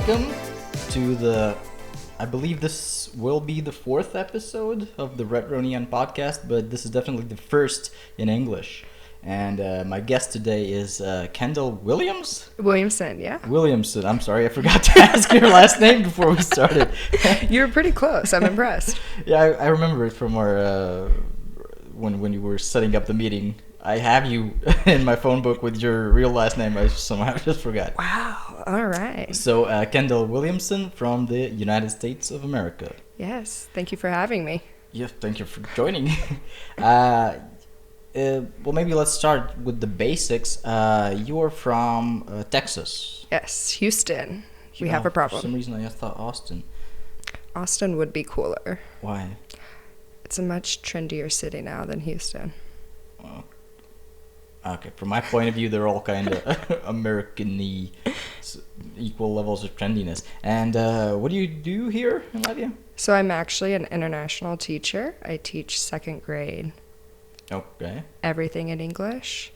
welcome to I believe this will be the 4th episode of the Retro Neon podcast, but this is definitely the first in English. And my guest today is Kendall Williamson, yeah. Williamson, I'm sorry, I forgot to ask your last name before we started. You were pretty close, I'm impressed. Yeah, I remember it from our, when you were setting up the meeting. I have you in my phone book with your real last name. I somehow just forgot. Wow, all right. So, Kendall Williamson from the United States of America. Yes, thank you for having me. Yes, thank you for joining. Well, maybe let's start with the basics. You're from Texas. Yes, Houston. We have a problem. For some reason, I thought Austin. Austin would be cooler. Why? It's a much trendier city now than Houston. Well, okay, from my point of view, they're all kind of American-y, equal levels of trendiness. And what do you do here in Latvia? So I'm actually an international teacher. I teach 2nd grade. Okay. Everything in English,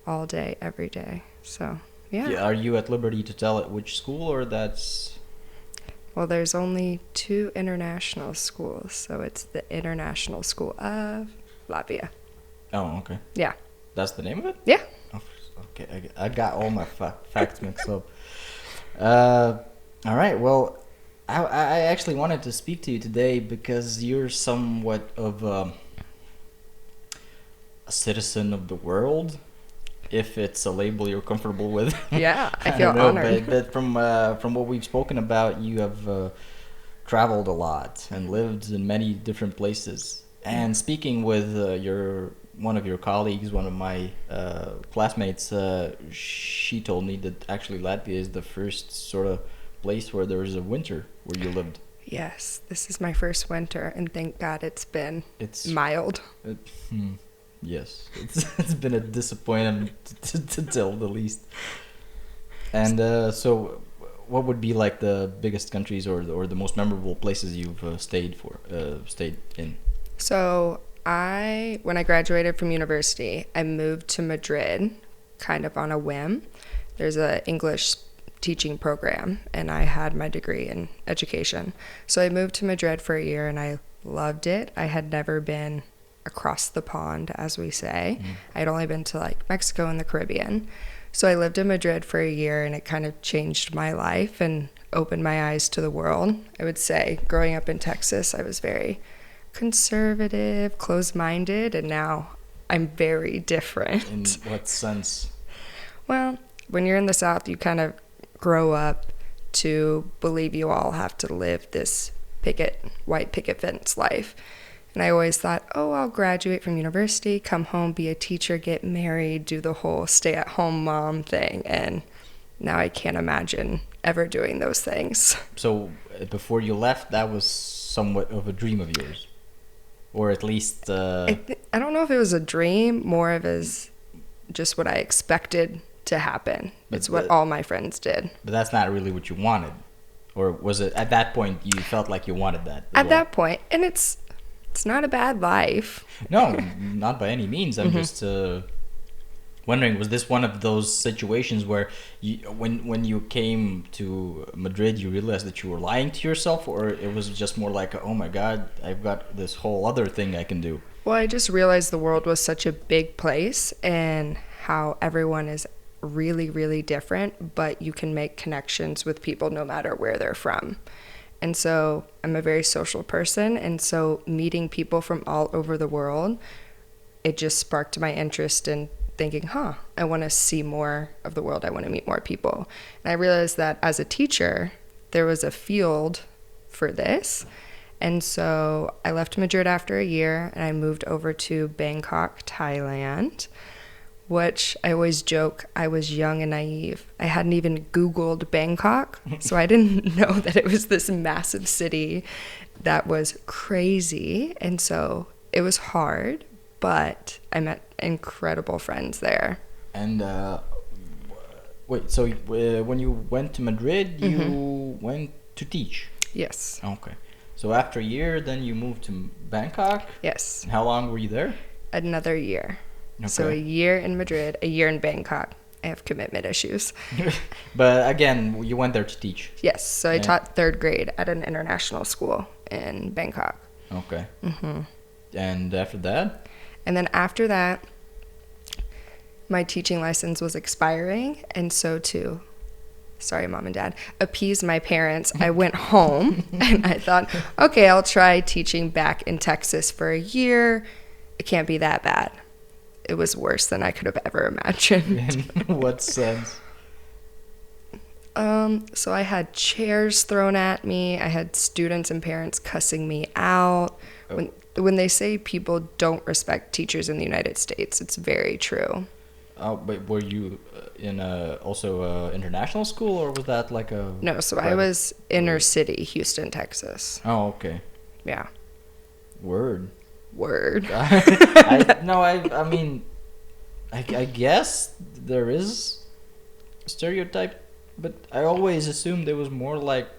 all day, every day. So, yeah. Are you at liberty to tell it which school, or that's... Well, there's only 2 international schools, so it's the International School of Latvia. Oh, okay. Yeah. That's the name of it? Yeah. Oh, okay, I got all my facts mixed up. All right, well, I actually wanted to speak to you today because you're somewhat of a citizen of the world, if it's a label you're comfortable with. Yeah, I feel don't know, honored. But from what we've spoken about, you have traveled a lot and lived in many different places. And speaking with one of your colleagues, one of my classmates, she told me that actually Latvia is the first sort of place where there is a winter where you lived. Yes, this is my first winter, and thank God it's mild. Yes, it's been a disappointment to tell the least. And so, what would be like the biggest countries or the most memorable places you've stayed in? So when I graduated from university, I moved to Madrid, kind of on a whim. There's an English teaching program, and I had my degree in education. So I moved to Madrid for a year, and I loved it. I had never been across the pond, as we say. I'd only been to like Mexico and the Caribbean. So I lived in Madrid for a year, and it kind of changed my life and opened my eyes to the world. I would say growing up in Texas, I was very conservative, closed-minded, and now I'm very different. In what sense? Well, when you're in the South, you kind of grow up to believe you all have to live this white picket fence life. And I always thought, I'll graduate from university, come home, be a teacher, get married, do the whole stay-at-home mom thing. And now I can't imagine ever doing those things. So before you left, that was somewhat of a dream of yours? Or at least... I don't know if it was a dream, more of as just what I expected to happen. It's what all my friends did. But that's not really what you wanted? Or was it, at that point, you felt like you wanted that? At that point, and it's not a bad life. No, not by any means. I'm just wondering, was this one of those situations where when you came to Madrid, you realized that you were lying to yourself, or it was just more like, oh my God, I've got this whole other thing I can do? Well, I just realized the world was such a big place and how everyone is really, really different, but you can make connections with people no matter where they're from. And so I'm a very social person, and so meeting people from all over the world, it just sparked my interest in thinking, I want to see more of the world. I want to meet more people. And I realized that as a teacher, there was a field for this. And so I left Madrid after a year, and I moved over to Bangkok, Thailand, which I always joke, I was young and naive. I hadn't even Googled Bangkok, so I didn't know that it was this massive city that was crazy. And so it was hard, but I met incredible friends there. And wait, so when you went to Madrid, you went to teach? Yes. Okay. So after a year, then you moved to Bangkok? Yes. And how long were you there? Another year. Okay. So a year in Madrid, a year in Bangkok. I have commitment issues. But again, you went there to teach. Yes, so I taught third grade at an international school in Bangkok. Okay. And after that? And then after that, my teaching license was expiring, and so to, sorry, Mom and Dad, appease my parents, I went home, and I thought, okay, I'll try teaching back in Texas for a year. It can't be that bad. It was worse than I could have ever imagined. In what sense? So I had chairs thrown at me. I had students and parents cussing me out. When they say people don't respect teachers in the United States, it's very true. Oh, but were you in also international school, or was that like a... No, so I was inner city, Houston, Texas. Oh, okay. Yeah. Word. I mean, I guess there is a stereotype, but I always assumed it was more like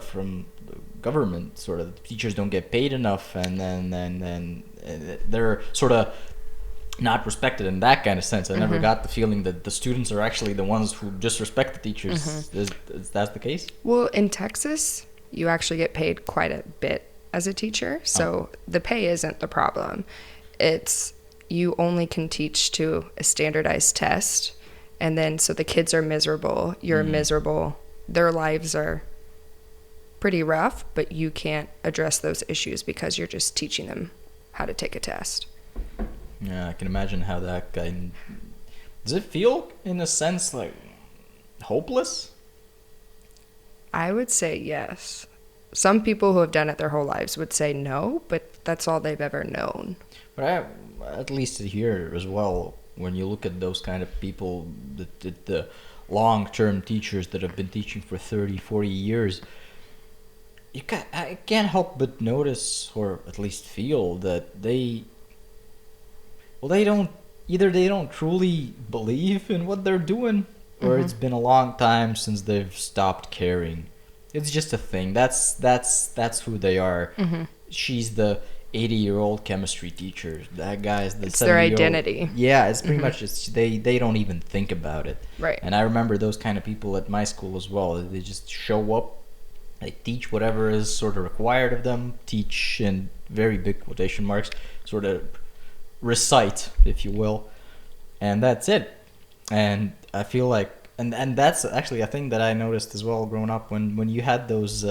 from the government, sort of. Teachers don't get paid enough, and then they're sort of not respected in that kind of sense. I never got the feeling that the students are actually the ones who disrespect the teachers. Is that the case? Well, in Texas, you actually get paid quite a bit as a teacher, so the pay isn't the problem. It's you only can teach to a standardized test, and then so the kids are miserable, you're miserable, their lives are pretty rough, but you can't address those issues because you're just teaching them how to take a test. Yeah, I can imagine how that guy... Does it feel, in a sense, like hopeless? I would say yes. Some people who have done it their whole lives would say no, but that's all they've ever known. But at least here as well, when you look at those kind of people, the long-term teachers that have been teaching for 30, 40 years, I can't help but notice, or at least feel, that they don't truly believe in what they're doing, or it's been a long time since they've stopped caring. It's just a thing. That's who they are. She's the 80-year-old chemistry teacher. That guy's the 70-year-old. It's their identity. Yeah, it's pretty much they don't even think about it. Right. And I remember those kind of people at my school as well. They just show up, they teach whatever is sort of required of them, teach in very big quotation marks, sort of recite, if you will, and that's it. And I feel like, and that's actually a thing that I noticed as well growing up, when you had those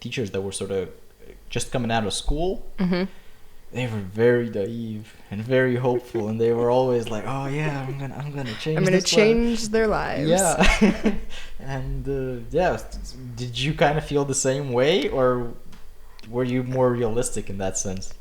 teachers that were sort of just coming out of school, they were very naive and very hopeful, and they were always like, "Oh yeah, I'm gonna change their lives." Yeah, and yeah, did you kind of feel the same way, or were you more realistic in that sense?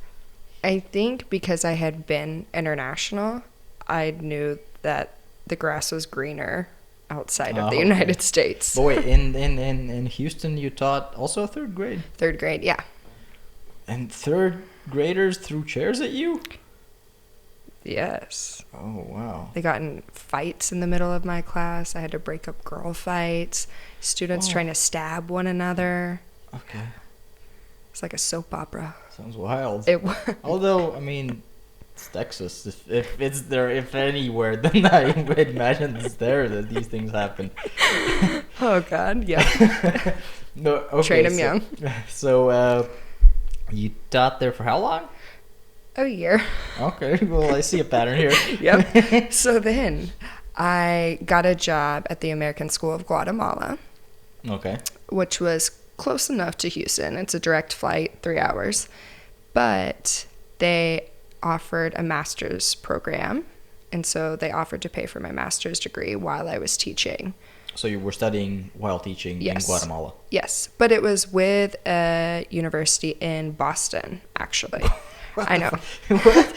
I think because I had been international, I knew that the grass was greener outside of the United States. But wait, in Houston, you taught also third grade? Third grade, yeah. And third graders threw chairs at you? Yes. Oh, wow. They got in fights in the middle of my class. I had to break up girl fights. Students trying to stab one another. Okay. It's like a soap opera. Sounds wild. It was. Although, I mean, it's Texas. If it's there, if anywhere, then I would imagine it's there that these things happen. Oh, God, yeah. No, okay, train them young. So, you taught there for how long? A year. Okay, well, I see a pattern here. Yep. So then I got a job at the American School of Guatemala. Okay. Which was close enough to Houston. It's a direct flight, 3 hours. But they offered a master's program, and so they offered to pay for my master's degree while I was teaching. So you were studying while teaching in Guatemala? Yes, but it was with a university in Boston, actually. I know. What?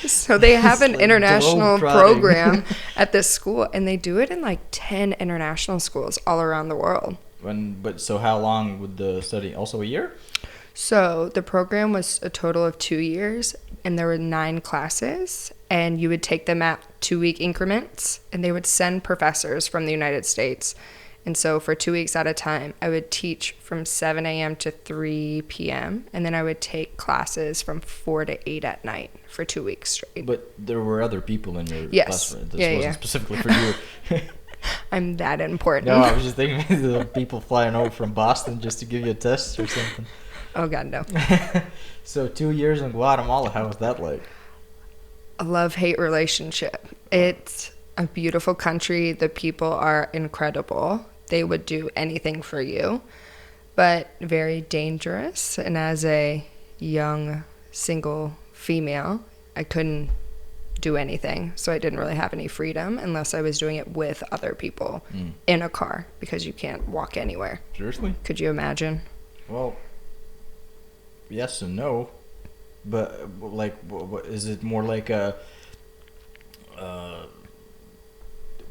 So they have an like international globe-trotting. program at this school, and they do it in like 10 international schools all around the world. So how long would the study? Also a year? So the program was a total of 2 years, and there were 9 classes, and you would take them at 2-week increments, and they would send professors from the United States, And so for 2 weeks at a time, I would teach from 7 a.m. to 3 p.m. And then I would take classes from 4 to 8 at night for 2 weeks straight. But there were other people in your Yes. class, right? This Yeah, wasn't yeah. specifically for you. I'm that important. No, I was just thinking the people flying over from Boston just to give you a test or something. Oh, God, no. So 2 years in Guatemala, how was that like? A love-hate relationship. It's a beautiful country. The people are incredible. They would do anything for you, but very dangerous. And as a young single female, I couldn't do anything. So I didn't really have any freedom unless I was doing it with other people in a car, because you can't walk anywhere. Seriously? Could you imagine? Well, yes and no. But like, what is it more like a?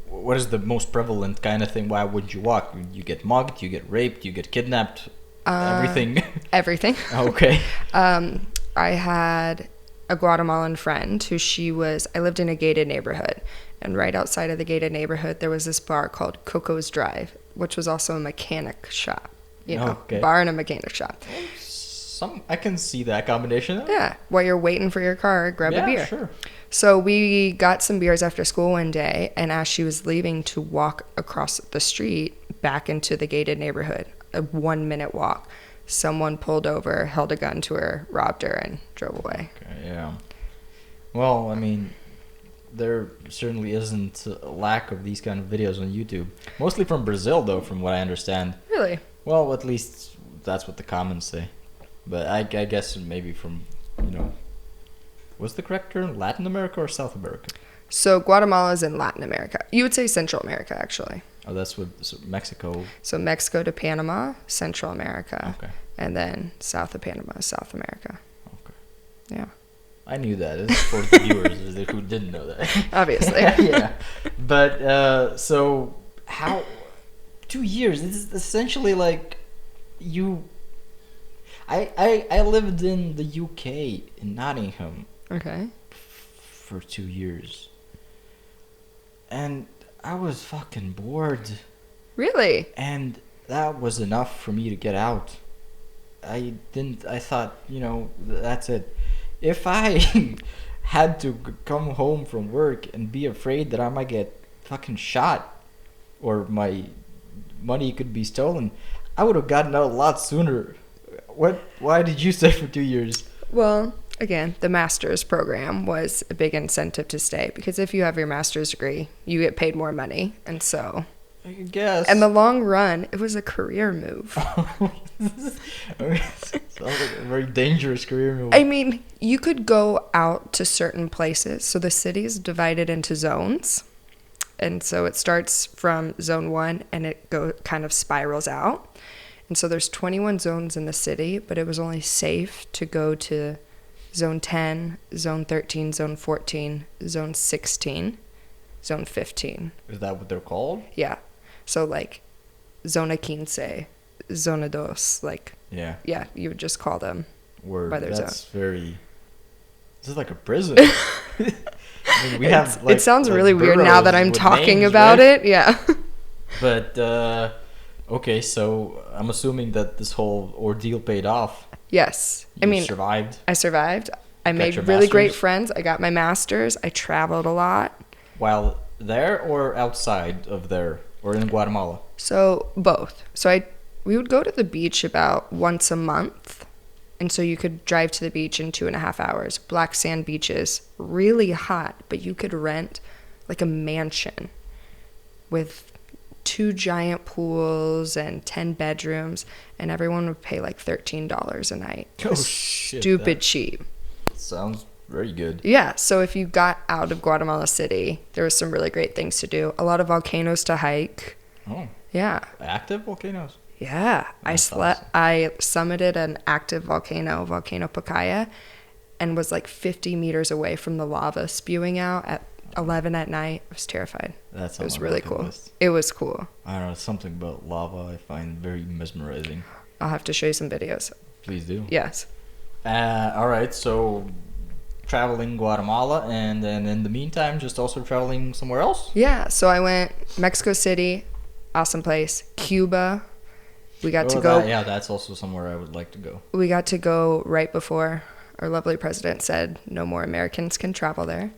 What is the most prevalent kind of thing? Why wouldn't you walk? You get mugged, you get raped, you get kidnapped, everything. Everything. Okay. I had a Guatemalan friend who I lived in a gated neighborhood, and right outside of the gated neighborhood there was this bar called Coco's Drive, which was also a mechanic shop. Okay. Bar and a mechanic shop. I can see that combination. Yeah, while you're waiting for your car, grab a beer. Yeah, sure. So we got some beers after school one day, and as she was leaving to walk across the street back into the gated neighborhood, a 1-minute walk, someone pulled over, held a gun to her, robbed her, and drove away. Okay, yeah. Well, I mean, there certainly isn't a lack of these kind of videos on YouTube. Mostly from Brazil, though, from what I understand. Really? Well, at least that's what the comments say. But I guess maybe from, what's the correct term? Latin America or South America? So Guatemala is in Latin America. You would say Central America, actually. Oh, that's what Mexico. So Mexico to Panama, Central America. Okay. And then south of Panama, South America. Okay. Yeah. I knew that. It's for the viewers who didn't know that. Obviously. Yeah. But, so, how... 2 years. This is essentially like you... I lived in the UK, in Nottingham. Okay. For 2 years. And I was fucking bored. Really? And that was enough for me to get out. I thought, that's it. If I had to come home from work and be afraid that I might get fucking shot or my money could be stolen, I would have gotten out a lot sooner. Why did you stay for 2 years? Well, again, the master's program was a big incentive to stay, because if you have your master's degree, you get paid more money. And so, I guess. in the long run, it was a career move. Sounds like a very dangerous career move. I mean, you could go out to certain places. So the city is divided into zones. And so it starts from zone 1 and it kind of spirals out. And so there's 21 zones in the city, but it was only safe to go to zone 10, zone 13, zone 14, zone 16, zone 15. Is that what they're called? Yeah. So like zona 15, zona 2, like, yeah, you would just call them Word. by their That's zone. very... This is like a prison. I mean, we have, like, it sounds like really weird now that I'm boroughs with talking names, about right? it. Yeah. But, okay, so I'm assuming that this whole ordeal paid off. Yes. You survived. I survived. I Got made your really great master's? friends. I got my master's. I traveled a lot. While there or outside of there? Or in Guatemala? So both. So we would go to the beach about once a month. And so you could drive to the beach in 2.5 hours. Black sand beaches, really hot, but you could rent like a mansion with 2 giant pools and 10 bedrooms, and everyone would pay like $13 a night. It was shit, stupid that cheap. Sounds very good. Yeah, so if you got out of Guatemala City, there was some really great things to do. A lot of volcanoes to hike. Oh, Yeah. active volcanoes? Yeah. That's I summited an active Volcano Pacaya, and was like 50 meters away from the lava spewing out at 11 at night. I was terrified. That's It was really cool. It was cool. I don't know, something about lava I find very mesmerizing. I'll have to show you some videos. Please do. Yes. All right, so traveling Guatemala, and then in the meantime, just also traveling somewhere else? Yeah, so I went Mexico City, Awesome place. Cuba. We got to go. That's also somewhere I would like to go. We got to go right before our lovely president said no more Americans can travel there.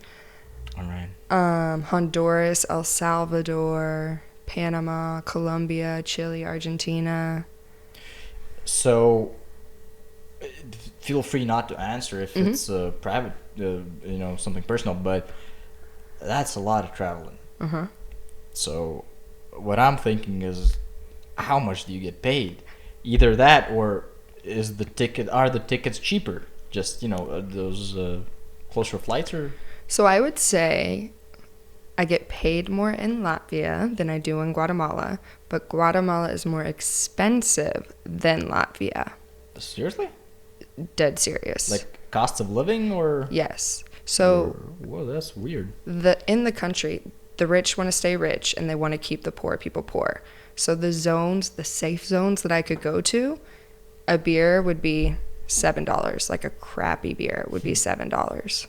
All right. Honduras, El Salvador, Panama, Colombia, Chile, Argentina. So, feel free not to answer if it's private, something personal, but that's a lot of traveling. So, what I'm thinking is, how much do you get paid? Either that, or are the tickets cheaper? Just those closer flights, or? So I would say I get paid more in Latvia than I do in Guatemala, but Guatemala is more expensive than Latvia. Seriously? Dead serious. Like cost of living, or? Yes. So whoa, that's weird. In the country, the rich want to stay rich and they want to keep the poor people poor. So the safe zones that I could go to, a beer would be $7. Like a crappy beer would be $7.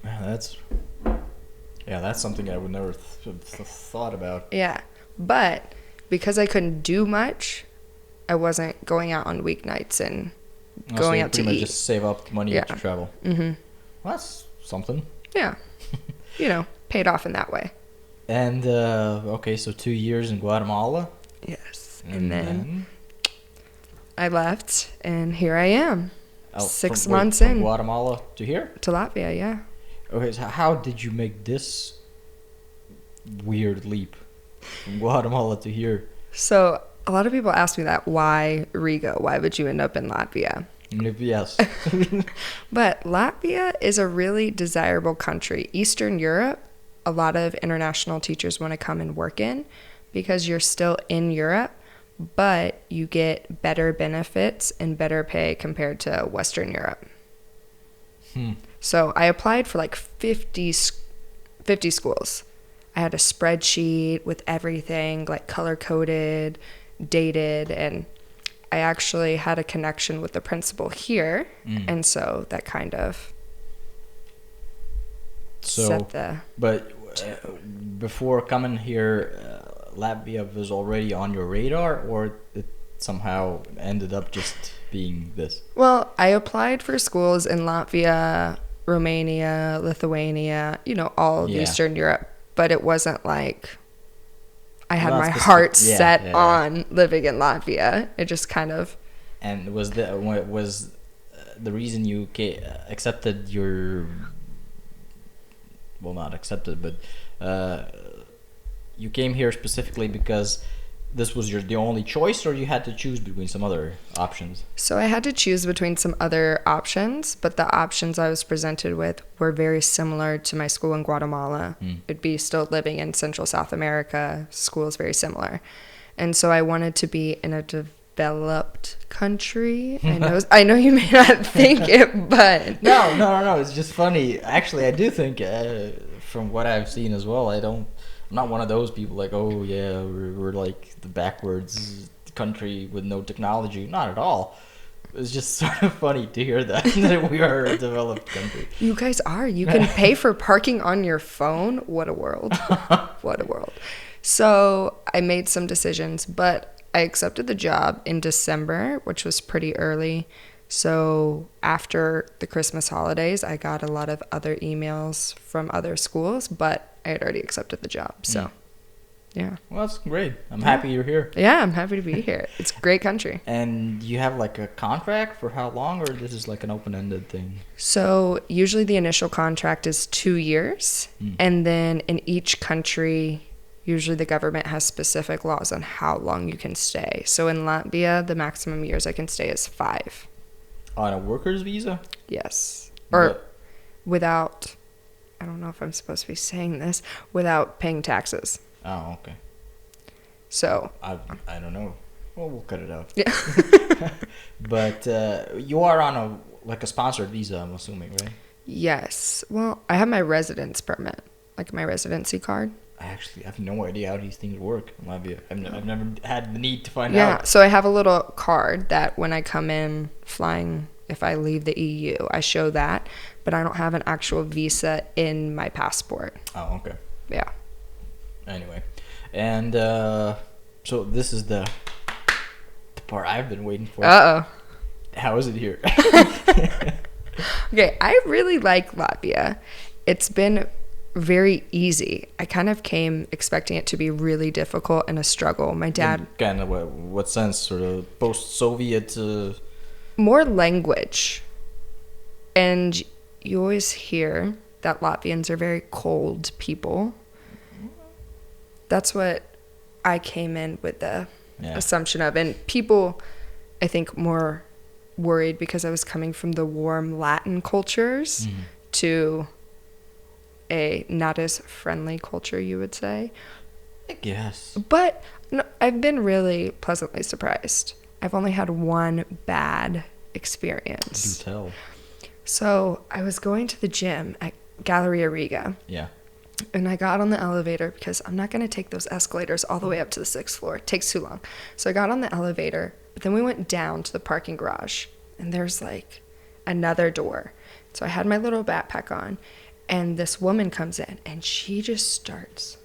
That's something I would never thought about. Yeah, but because I couldn't do much, I wasn't going out on weeknights and going out to eat. Just save up money to travel. Mm-hmm. Well, that's something. Yeah, paid off in that way. And so 2 years in Guatemala. Yes, and then I left, and here I am. 6 months in. From Guatemala to here? To Latvia, yeah. Okay, so how did you make this weird leap from Guatemala to here? So a lot of people ask me that. Why Riga? Why would you end up in Latvia? Yes. But Latvia is a really desirable country. Eastern Europe, a lot of international teachers want to come and work in because you're still in Europe, but you get better benefits and better pay compared to Western Europe. So I applied for like 50 schools. I had a spreadsheet with everything like color-coded, dated, and I actually had a connection with the principal here. And so that kind of set the... But before coming here, Latvia was already on your radar, or it somehow ended up just being this? Well, I applied for schools in Latvia, Romania, Lithuania, all of Eastern Europe, but it wasn't like I had my heart set on living in Latvia. It just kind of... And was the reason you accepted your... Well, not accepted, but you came here specifically because this was the only choice, or you had to choose between some other options? So I had to choose between some other options, but the options I was presented with were very similar to my school in Guatemala. It'd be still living in Central South America. School is very similar. And so I wanted to be in a developed country. I know you may not think it, but... No. It's just funny. Actually, I do think, from what I've seen as well, I'm not one of those people like, oh yeah, we're like the backwards country with no technology. Not at all. It's just sort of funny to hear that we are a developed country. You guys are. You can pay for parking on your phone. What a world. What a world. So I made some decisions, but I accepted the job in December, which was pretty early. So after the Christmas holidays, I got a lot of other emails from other schools, but I had already accepted the job. So, yeah. Well, that's great. I'm happy you're here. Yeah, I'm happy to be here. It's a great country. And you have like a contract for how long, or this is like an open-ended thing? So usually the initial contract is 2 years. And then in each country, usually the government has specific laws on how long you can stay. So in Latvia, the maximum years I can stay is 5. On a worker's visa? Yes. Or without... I don't know if I'm supposed to be saying this, without paying taxes. Oh, okay. So I don't know. Well, we'll cut it out. Yeah. But you are on a sponsored visa, I'm assuming, right? Yes. Well, I have my residence permit, like my residency card. I actually have no idea how these things work in Latvia. I've never had the need to find out. Yeah, so I have a little card that when I come in flying, if I leave the EU, I show that, but I don't have an actual visa in my passport. Oh, okay. Yeah. Anyway, And so this is the part I've been waiting for. Uh-oh. How is it here? Okay, I really like Latvia. It's been very easy. I kind of came expecting it to be really difficult and a struggle. My dad... In kind of what sense? Sort of post-Soviet... More language. And you always hear that Latvians are very cold people. That's what I came in with the assumption of. And people, I think, more worried because I was coming from the warm Latin cultures to a not as friendly culture, you would say. I guess. But no, I've been really pleasantly surprised. I've only had one bad experience. Do tell. So I was going to the gym at Galleria Riga. Yeah. And I got on the elevator because I'm not going to take those escalators all the way up to the 6th floor. It takes too long. So I got on the elevator, but then we went down to the parking garage, and there's like another door. So I had my little backpack on, and this woman comes in, and she just starts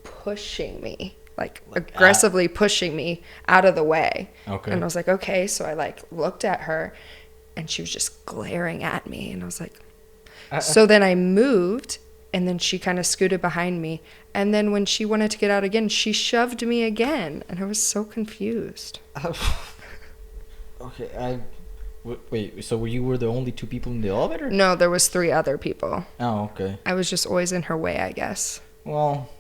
pushing me, like aggressively pushing me out of the way. Okay. And I was like, okay. So I like looked at her, and she was just glaring at me, and I was like, so then I moved. And then she kind of scooted behind me. And then when she wanted to get out again, she shoved me again. And I was so confused. Okay, wait, so you were the only two people in the elevator? No, there was 3 other people. Oh, okay. I was just always in her way, I guess. Well,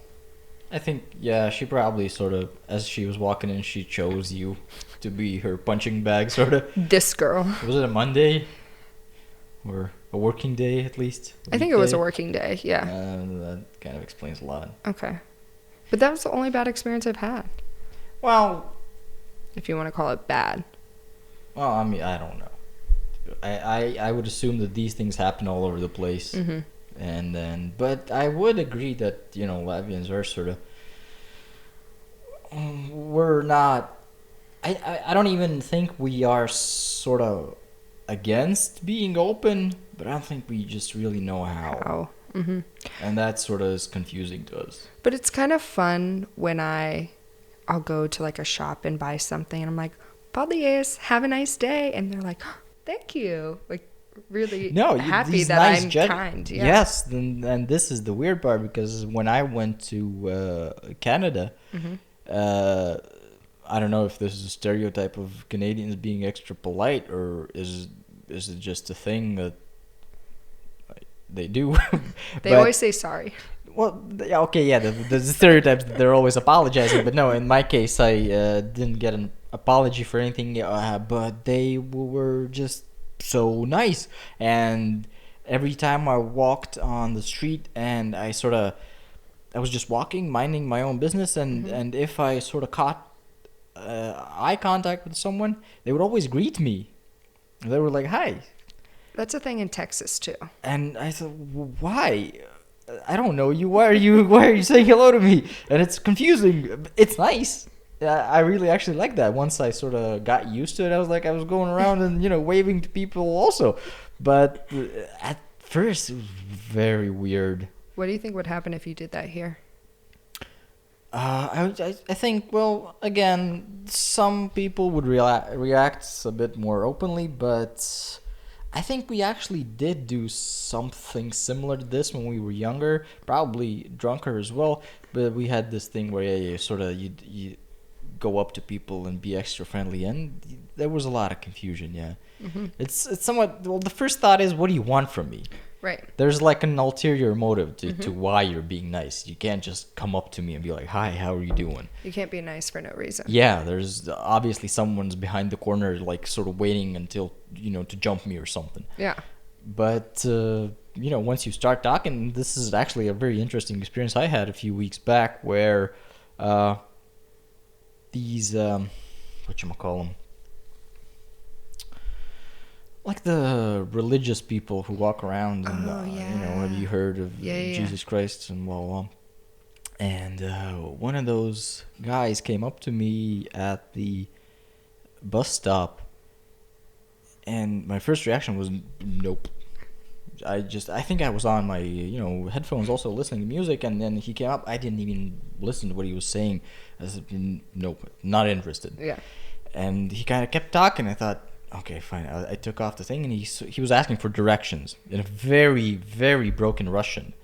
I think, yeah, she probably sort of, as she was walking in, she chose you to be her punching bag, sort of. This girl. Was it a Monday? Or a working day, at least? I think it was a working day, yeah. That kind of explains a lot. Okay. But that was the only bad experience I've had. Well... If you want to call it bad. Well, I mean, I don't know. I would assume that these things happen all over the place. Mm-hmm. And then... But I would agree that, you know, Latvians are sort of... We're not... I don't even think we are sort of against being open, but I don't think we just really know how. Mm-hmm. And that sort of is confusing to us. But it's kind of fun when I'll go to like a shop and buy something, and I'm like, "Paldies, have a nice day," and they're like, oh, "Thank you," like really happy that nice I'm kind. Yeah. Yes, and this is the weird part, because when I went to Canada, I don't know if this is a stereotype of Canadians being extra polite, or is it just a thing that they do? They always say sorry. Well, okay, yeah, the stereotypes that they're always apologizing, but no, in my case, I didn't get an apology for anything, but they were just so nice. And every time I walked on the street and I was just walking, minding my own business, and if I sort of caught eye contact with someone, they would always greet me. They were like, "Hi." That's a thing in Texas too. And I thought, why? I don't know you. Why are you saying hello to me? And it's confusing. It's nice. I really actually like that. Once I sort of got used to it, I was going around and, you know, waving to people also. But at first, it was very weird. What do you think would happen if you did that here? I think, well, again, some people would react a bit more openly, but I think we actually did do something similar to this when we were younger, probably drunker as well, but we had this thing where you go up to people and be extra friendly, and there was a lot of confusion, yeah. Mm-hmm. It's somewhat, well, the first thought is, what do you want from me? Right. There's like an ulterior motive to why you're being nice. You can't just come up to me and be like, "Hi, how are you doing?" You can't be nice for no reason. Yeah, there's obviously someone's behind the corner, like sort of waiting until, you know, to jump me or something. Yeah. But, you know, once you start talking, this is actually a very interesting experience I had a few weeks back where these, whatchamacallem, like the religious people who walk around and, you know, have you heard of Jesus Christ and blah, blah, blah. And one of those guys came up to me at the bus stop, and my first reaction was, nope. I think I was on my headphones also listening to music, and then he came up. I didn't even listen to what he was saying. I said, nope, not interested. Yeah. And he kind of kept talking. I thought, okay, fine. I took off the thing, and he was asking for directions in a very, very broken Russian,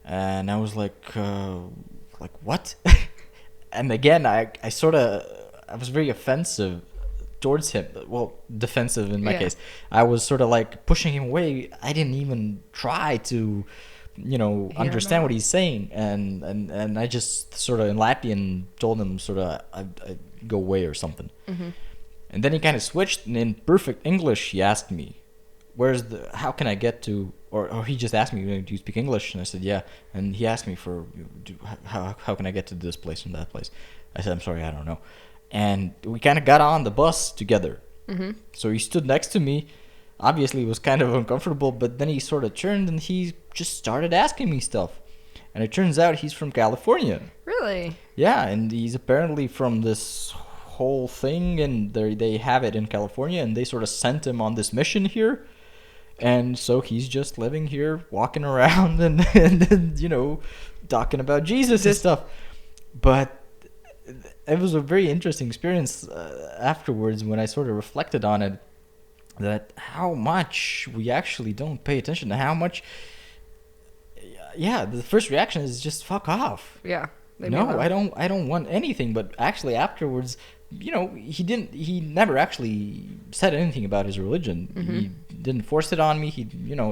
and I was like what? And again, I was very offensive towards him. Well, defensive in my case. I was sort of like pushing him away. I didn't even try to, understand what he's saying, and I just sort of in Latvian told him sort of I go away or something. Mm-hmm. And then he kind of switched, and in perfect English he asked me, how can I get to, or he just asked me, do you speak English? And I said, yeah. And he asked me how can I get to this place and that place? I said, I'm sorry, I don't know. And we kind of got on the bus together. Mm-hmm. So he stood next to me. Obviously, it was kind of uncomfortable, but then he sort of turned and he just started asking me stuff. And it turns out he's from California. Really? Yeah, and he's apparently from this whole thing, and they have it in California, and they sort of sent him on this mission here. And so he's just living here, walking around and talking about Jesus and stuff. But it was a very interesting experience afterwards when I sort of reflected on it, that how much we actually don't pay attention to how much. Yeah, the first reaction is just fuck off. Yeah. No, I don't want anything. But actually afterwards, he never actually said anything about his religion. Mm-hmm. He didn't force it on me. He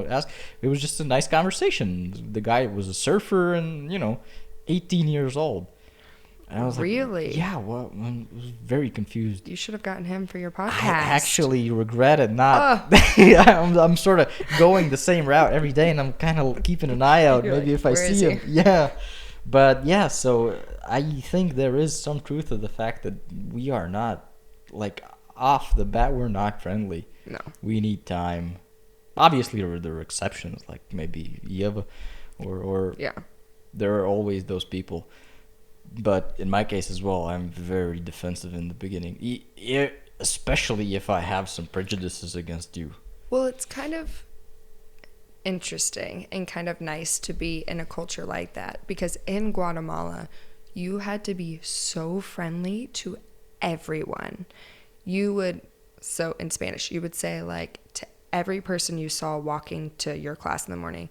asked. It was just a nice conversation. The guy was a surfer and 18 years old. And I was really? Like, yeah, well, I was very confused. You should have gotten him for your podcast. I actually regretted not. I'm sort of going the same route every day, and I'm kind of keeping an eye out. Maybe if I see him. Yeah. But yeah, so I think there is some truth to the fact that we are not, like, off the bat, we're not friendly. No. We need time. Obviously, there are exceptions, like maybe Eva, or yeah. There are always those people. But in my case as well, I'm very defensive in the beginning, especially if I have some prejudices against you. Well, it's kind of interesting and kind of nice to be in a culture like that, because in Guatemala, you had to be so friendly to everyone. So in Spanish, you would say, like, to every person you saw walking to your class in the morning,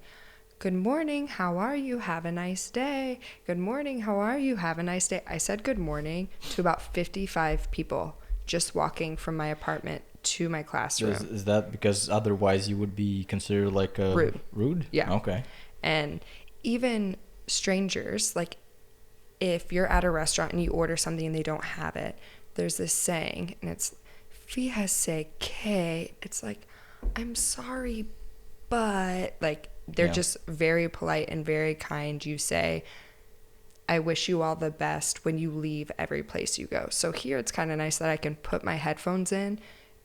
good morning, how are you? Have a nice day. Good morning, how are you? Have a nice day. I said good morning to about 55 people just walking from my apartment to my classroom. Is that because otherwise you would be considered like rude? Rude? Yeah. Okay. And even strangers, like if you're at a restaurant and you order something and they don't have it, there's this saying, and it's fíjese que. It's like, I'm sorry, but like, they're just very polite and very kind. You say, I wish you all the best when you leave every place you go. So here it's kind of nice that I can put my headphones in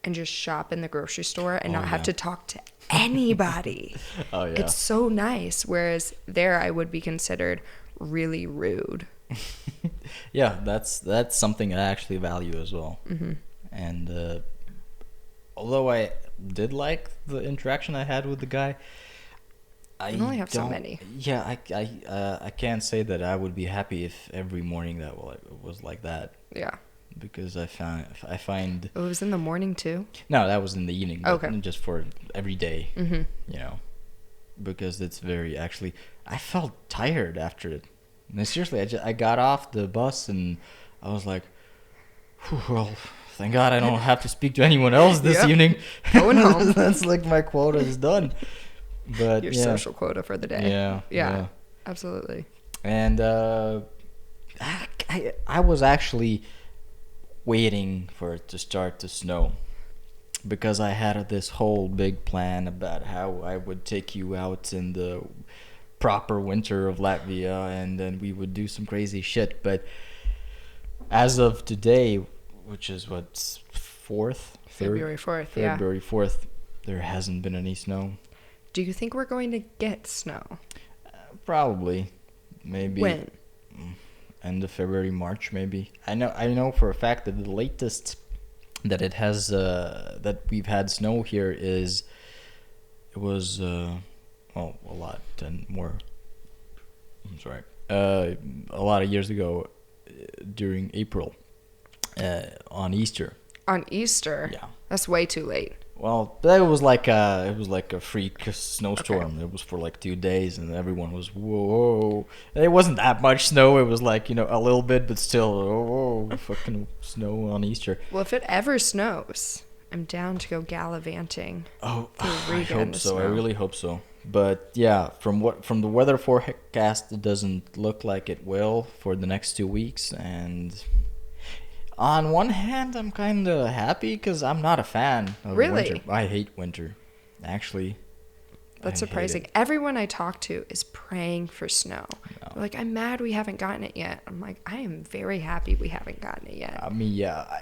and just shop in the grocery store and not have to talk to anybody. Oh, yeah. It's so nice. Whereas there I would be considered really rude. Yeah, that's something I actually value as well. Mm-hmm. And although I did like the interaction I had with the guy, I only have so many. Yeah, I can't say that I would be happy if every morning that was like that. Yeah. Because I find It was in the morning too? No, that was in the evening. Okay. Just for every day. Mm-hmm. Because it's actually I felt tired after it. And seriously, I got off the bus and I was like, well, thank God I don't have to speak to anyone else this evening. Going home. That's like my quota is done. But your social quota for the day. Yeah. Absolutely. And I was actually waiting for it to start to snow, because I had this whole big plan about how I would take you out in the proper winter of Latvia, and then we would do some crazy shit. But as of today, which is February 4th. February 4th, there hasn't been any snow. Do you think we're going to get snow? Probably. Maybe. When? End of February, March, maybe. I know for a fact that the latest that it has that we've had snow here was well, a lot, 10 more. I'm sorry. A lot of years ago, during April, on Easter. On Easter? Yeah. That's way too late. Well, it was like a freak snowstorm. Okay. It was for like 2 days, and everyone was whoa. It wasn't that much snow. It was like a little bit, but still, whoa, fucking snow on Easter. Well, if it ever snows, I'm down to go gallivanting. Oh, I hope so. I really hope so. But yeah, from the weather forecast, it doesn't look like it will for the next 2 weeks, and. On one hand, I'm kind of happy because I'm not a fan of winter. I hate winter, actually. That's surprising. Everyone I talk to is praying for snow. No. They're like, I'm mad we haven't gotten it yet. I'm like, I am very happy we haven't gotten it yet. I mean, yeah.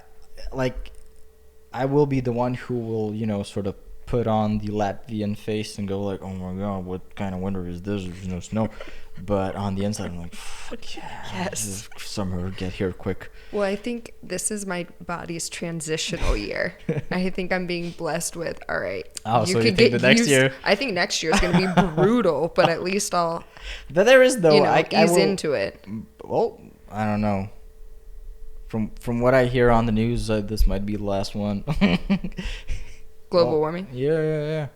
I will be the one who will, sort of put on the Latvian face and go like, oh my God, what kind of winter is this? There's no snow. But on the inside, I'm like, fuck yeah. Yes. Summer, get here quick. Well, I think this is my body's transitional year. I think I'm being blessed with, all right. Oh, so you think the next year? I think next year is going to be brutal, but at least I'll but there is, though, ease into it. Well, I don't know. From what I hear on the news, this might be the last one. Global warming? Yeah.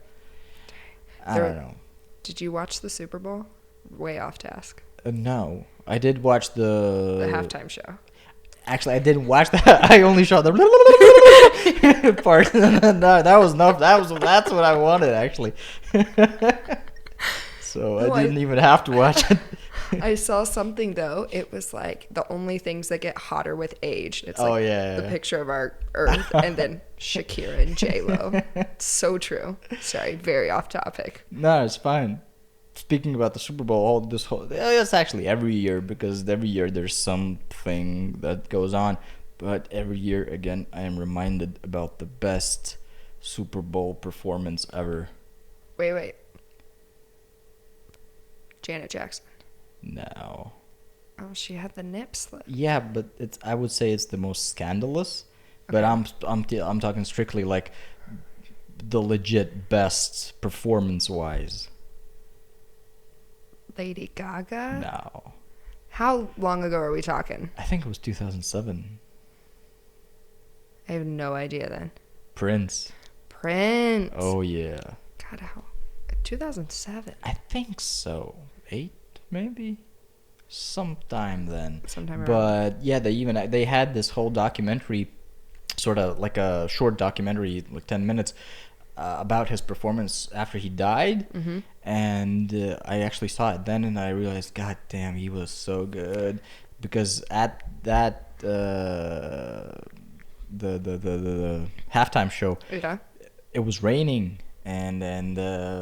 I don't know. Did you watch the Super Bowl? Way off task. No. I did watch the halftime show. Actually, I didn't watch that. I only saw the part. No, that was enough. That's what I wanted, actually. So I didn't even have to watch it. I saw something, though. It was like the only things that get hotter with age. It's like the picture of our Earth and then Shakira and J-Lo. So true. Sorry, very off topic. No, it's fine. Speaking about the Super Bowl, it's actually every year, because every year there's something that goes on. But every year, again, I am reminded about the best Super Bowl performance ever. Wait. Janet Jackson. No. Oh, she had the nip slip. Yeah, but I would say it's the most scandalous. Okay. But I'm talking strictly like the legit best performance-wise. Lady Gaga? No. How long ago are we talking? I think it was 2007. I have no idea then. Prince. Oh, yeah. God, how? 2007? I think so. 8, maybe? Sometime then. Sometime around. But, yeah, they had this whole documentary, sort of like a short documentary, like 10 minutes, about his performance after he died. Mm-hmm. And I actually saw it then, and I realized, God damn, he was so good. Because at that the halftime show, it was raining, and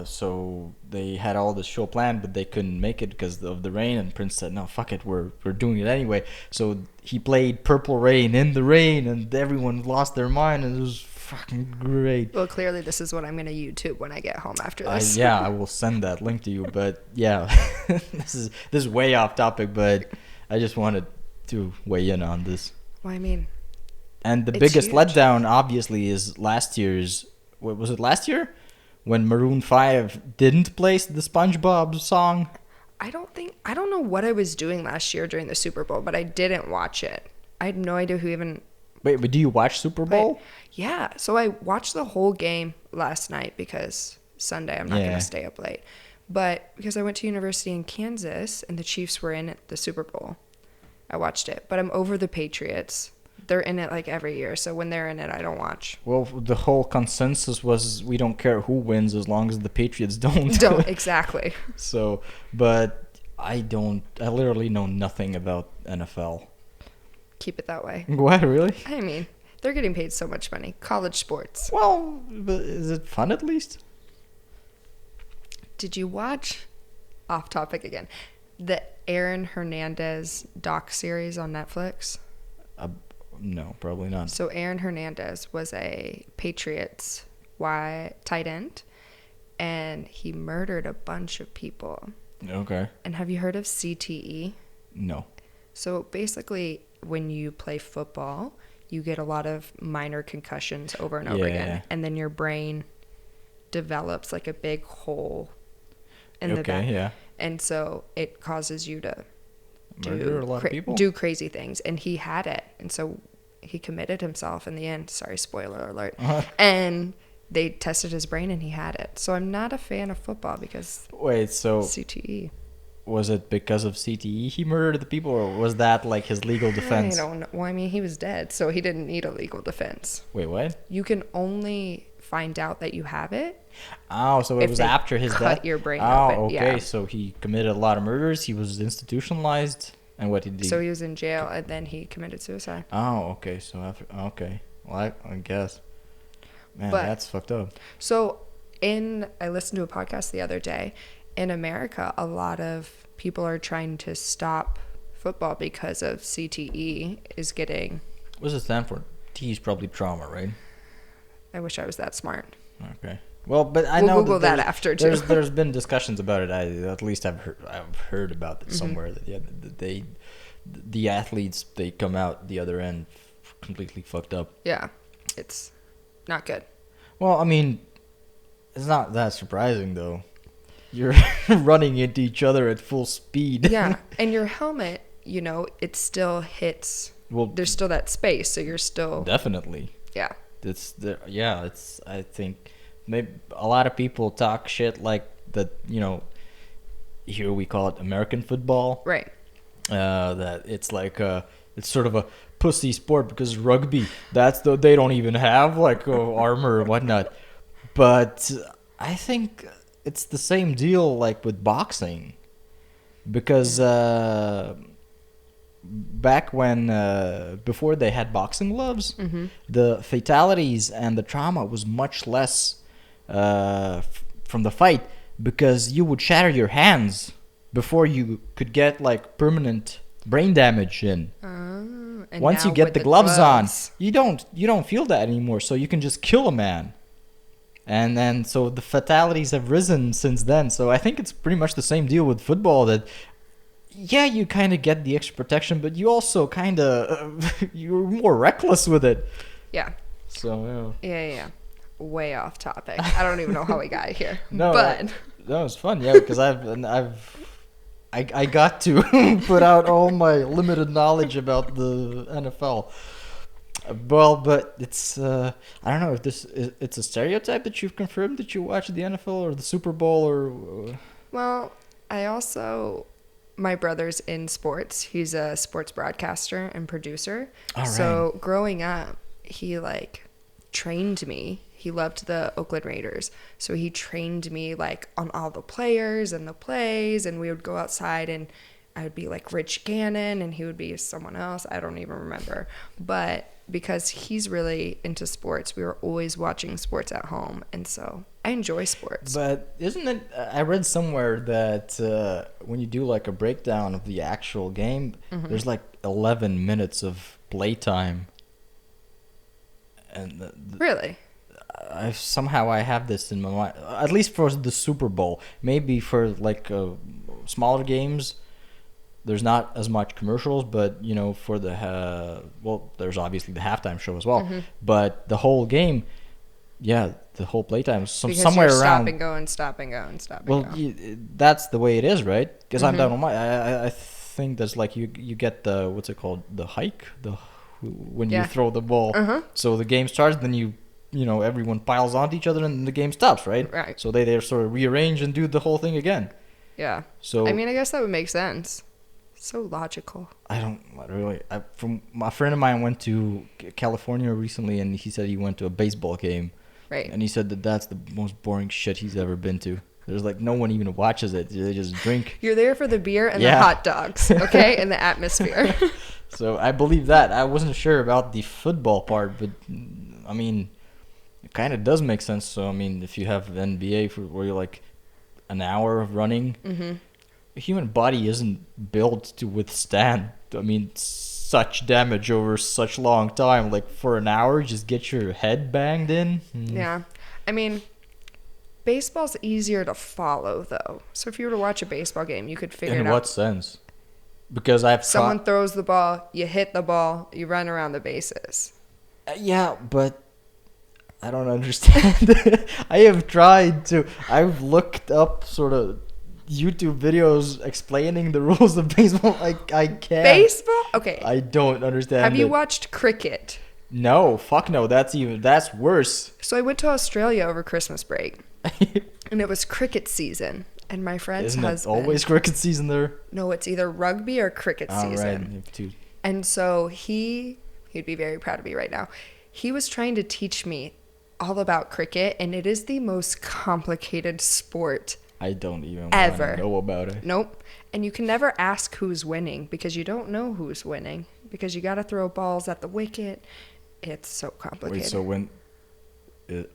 so they had all the show planned, but they couldn't make it because of the rain. And Prince said, "No, fuck it, we're doing it anyway." So he played "Purple Rain" in the rain, and everyone lost their mind, and it was fucking great. Well, clearly this is what I'm gonna YouTube when I get home after this. I will send that link to you. But yeah, this is way off topic, but I just wanted to weigh in on this. Well, I mean, and the biggest letdown obviously is last year's. What was it, last year? When Maroon 5 didn't play the SpongeBob song? I don't know what I was doing last year during the Super Bowl, but I didn't watch it. I had no idea who even... Wait, but do you watch Super Bowl? Yeah, so I watched the whole game last night because Sunday I'm not going to stay up late. But because I went to university in Kansas and the Chiefs were in the Super Bowl, I watched it. But I'm over the Patriots. They're in it like every year, so when they're in it, I don't watch. Well, the whole consensus was we don't care who wins as long as the Patriots don't. Don't, exactly. So, but I literally know nothing about NFL. Keep it that way. What, really? I mean, they're getting paid so much money. College sports. Well, but is it fun at least? Did you watch, off topic again, the Aaron Hernandez doc series on Netflix? No, probably not. So Aaron Hernandez was a Patriots tight end, and he murdered a bunch of people. Okay. And have you heard of CTE? No. So basically, when you play football, you get a lot of minor concussions over and over again, and then your brain develops like a big hole in the Okay, yeah. and so it causes you to Murder a lot of people? do crazy things, and he had it, and so he committed himself in the end. Sorry, spoiler alert. And they tested his brain, and he had it. So I'm not a fan of football because Wait, so CTE. was it because of CTE he murdered the people, or was that like his legal defense? I don't know. Well, I mean, he was dead, so he didn't need a legal defense. Wait, what? You can only find out that you have it. Oh, so it If was they after his cut death? your brain oh, open, okay. yeah. So he committed a lot of murders. He was institutionalized. And what did he... So he was in jail, and then he committed suicide. Oh, okay. So after... Okay. Well, I guess. Man, But- that's fucked up. So I listened to a podcast the other day. In America, a lot of people are trying to stop football because of CTE is getting... What does it stand for? T is probably trauma, right? I wish I was that smart. Okay. Well, but I We'll know Google that there's- after, too. There's been discussions about it. At least I've heard about it somewhere. That the athletes, they come out the other end completely fucked up. Yeah, it's not good. Well, I mean, it's not that surprising though. You're running into each other at full speed. Yeah, and your helmet, it still hits. Well, There's still that space, so you're still... definitely. Yeah. It's I think maybe a lot of people talk shit like that, here we call it American football. Right. That it's like it's sort of a pussy sport because rugby, they don't even have like armor or whatnot. But I think it's the same deal like with boxing, because back when before they had boxing gloves, the fatalities and the trauma was much less from the fight, because you would shatter your hands before you could get like permanent brain damage in. And Once you now get with the gloves on, you don't feel that anymore, so you can just kill a man. And then so the fatalities have risen since then. So I think it's pretty much the same deal with football, that yeah, you kind of get the extra protection, but you also kind of you're more reckless with it. Yeah. So Yeah. Way off topic. I don't even know how we got here. No, but that was fun. Yeah, because I got to put out all my limited knowledge about the NFL. Well, but it's I don't know if it's a stereotype that you've confirmed that you watch the NFL or the Super Bowl or. Well, my brother's in sports. He's a sports broadcaster and producer. All So growing up, he trained me. He loved the Oakland Raiders. So he trained me on all the players and the plays, and we would go outside and I would be like Rich Gannon and he would be someone else. I don't even remember. But because he's really into sports, we were always watching sports at home. And so I enjoy sports. But isn't it, I read somewhere that when you do like a breakdown of the actual game, there's like 11 minutes of playtime. And Really? somehow I have this in my mind, at least for the Super Bowl. Maybe for like smaller games, there's not as much commercials, but for the there's obviously the halftime show as well. But the whole game, the whole playtime, somewhere you're around. Stop and go. Well, that's the way it is, right? Because I'm down on I think that's like you get the what's it called, the hike, when you throw the ball. So the game starts, then everyone piles onto each other and the game stops, right? Right. So they sort of rearrange and do the whole thing again. Yeah. So I mean, I guess that would make sense. So logical. I don't really. From a friend of mine went to California recently, and he said he went to a baseball game. Right. And he said that's the most boring shit he's ever been to. There's like no one even watches it. They just drink. You're there for the beer and the hot dogs, okay, and the atmosphere. So I believe that. I wasn't sure about the football part, but I mean, it kind of does make sense. So I mean, if you have NBA where you're like an hour of running, the human body isn't built to withstand, I mean, such damage over such long time. Like for an hour, just get your head banged in. Yeah. I mean, baseball's easier to follow, though. So if you were to watch a baseball game, you could figure it out. In what sense? Because someone throws the ball, you hit the ball, you run around the bases. Yeah, but I don't understand. I've looked up sort of YouTube videos explaining the rules of baseball. I can't. Baseball? Okay. I don't understand. Have you it. watched cricket? No, fuck no. That's worse. So I went to Australia over Christmas break, and it was cricket season. And my friend's Isn't husband. it always cricket season there? No, it's either rugby or cricket season. Right. And so he'd be very proud of me right now. He was trying to teach me all about cricket, and it is the most complicated sport I don't even ever want to know about it. Nope. And you can never ask who's winning because you don't know who's winning because you got to throw balls at the wicket. It's so complicated. Wait, so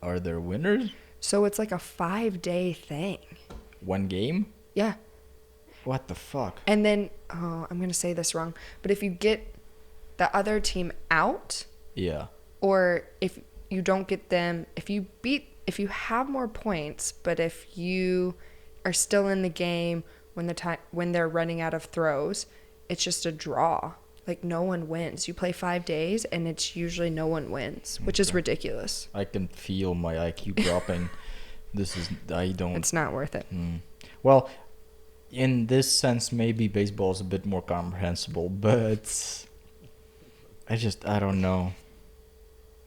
are there winners? So it's like a 5-day thing. One game? Yeah. What the fuck? And then, I'm going to say this wrong, but if you get the other team out, Yeah. or if you don't get them, if you have more points, but if you are still in the game when they're running out of throws, it's just a draw. Like no one wins. You play 5 days and it's usually no one wins, which is ridiculous. I can feel my IQ dropping. It's not worth it. Well, in this sense, maybe baseball is a bit more comprehensible, but I don't know.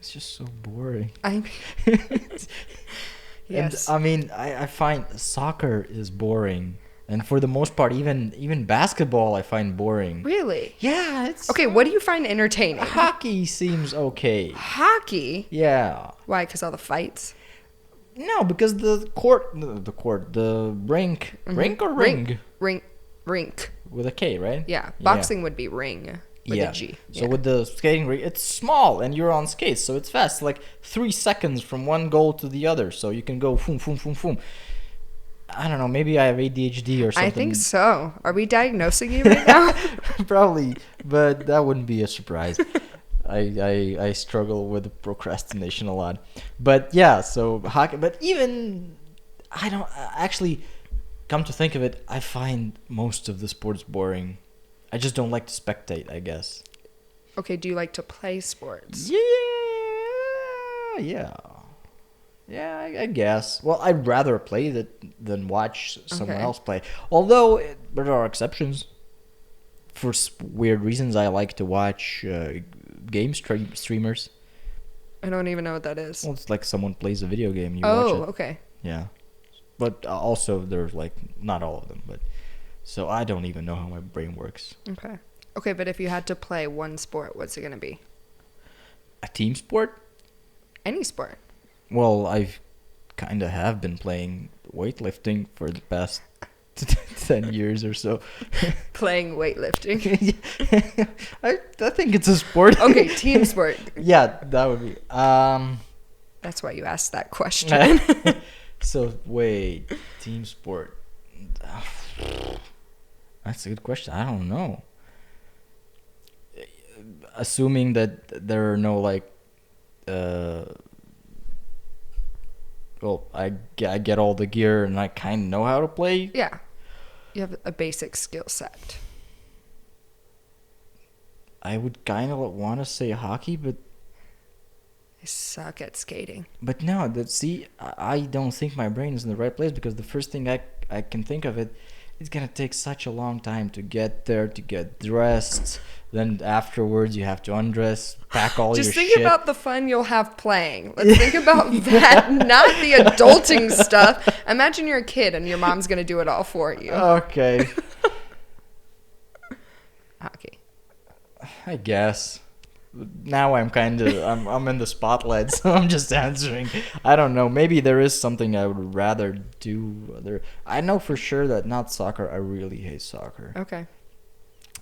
It's just so boring. Yes. And, I mean, I find soccer is boring. And for the most part, even basketball, I find boring. Really? Yeah, it's... Okay, what do you find entertaining? Hockey seems okay. Hockey? Yeah. Why? Because all the fights? No, because the rink. Mm-hmm. Rink or ring? Rink. With a K, right? Yeah. Boxing would be ring with a G. So with the skating rink, it's small and you're on skates, so it's fast. Like 3 seconds from one goal to the other, so you can go boom, boom, boom, boom. I don't know. Maybe I have ADHD or something. I think so. Are we diagnosing you right now? Probably, but that wouldn't be a surprise. I struggle with procrastination a lot. But yeah, so hockey. But even I don't actually come to think of it. I find most of the sports boring. I just don't like to spectate, I guess. Okay. Do you like to play sports? Yeah, I guess. Well, I'd rather play it than watch someone Okay. else play. Although there are exceptions. For weird reasons, I like to watch game streamers. I don't even know what that is. Well, it's like someone plays a video game and you watch it. Okay. Yeah. But also, there's like, not all of them. But so I don't even know how my brain works. Okay. Okay, but if you had to play one sport, what's it going to be? A team sport? Any sport. Well, I've kind of have been playing weightlifting for the past 10 years or so. Playing weightlifting. I think it's a sport. Okay, team sport. Yeah, that would be. That's why you asked that question. So, wait, team sport. That's a good question. I don't know. Assuming that there are no, like, well, I get all the gear and I kind of know how to play. Yeah. You have a basic skill set. I would kind of want to say hockey, but I suck at skating. no. I don't think my brain is in the right place because the first thing I can think of it's gonna take such a long time to get there, to get dressed. Then afterwards, you have to undress, pack all your shit. Just think about the fun you'll have playing. Let's think about that, not the adulting stuff. Imagine you're a kid and your mom's going to do it all for you. Okay. Hockey. I guess. Now I'm I'm in the spotlight, so I'm just answering. I don't know. Maybe there is something I would rather do. I know for sure that not soccer. I really hate soccer. Okay.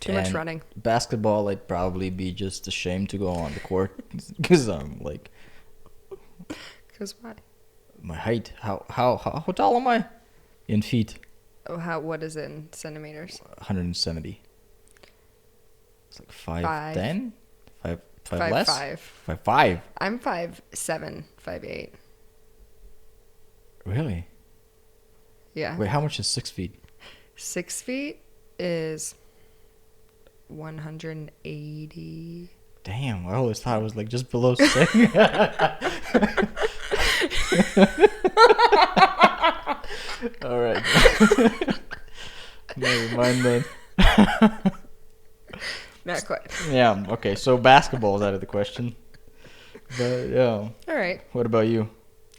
Too much running. Basketball, I'd probably be just ashamed to go on the court because I'm like. Because why? My height. How tall am I? In feet. Oh, what is it in centimeters? 170. It's like 5'10". 5 5'5". less. 5'5". I'm 5'7", 5'8". Really? Yeah. Wait, how much is 6 feet? 6 feet is 180. Damn, I always thought it was like just below 6. All right. Never mind then. Not quite. Yeah. Okay. So basketball is out of the question. But yeah. All right. What about you?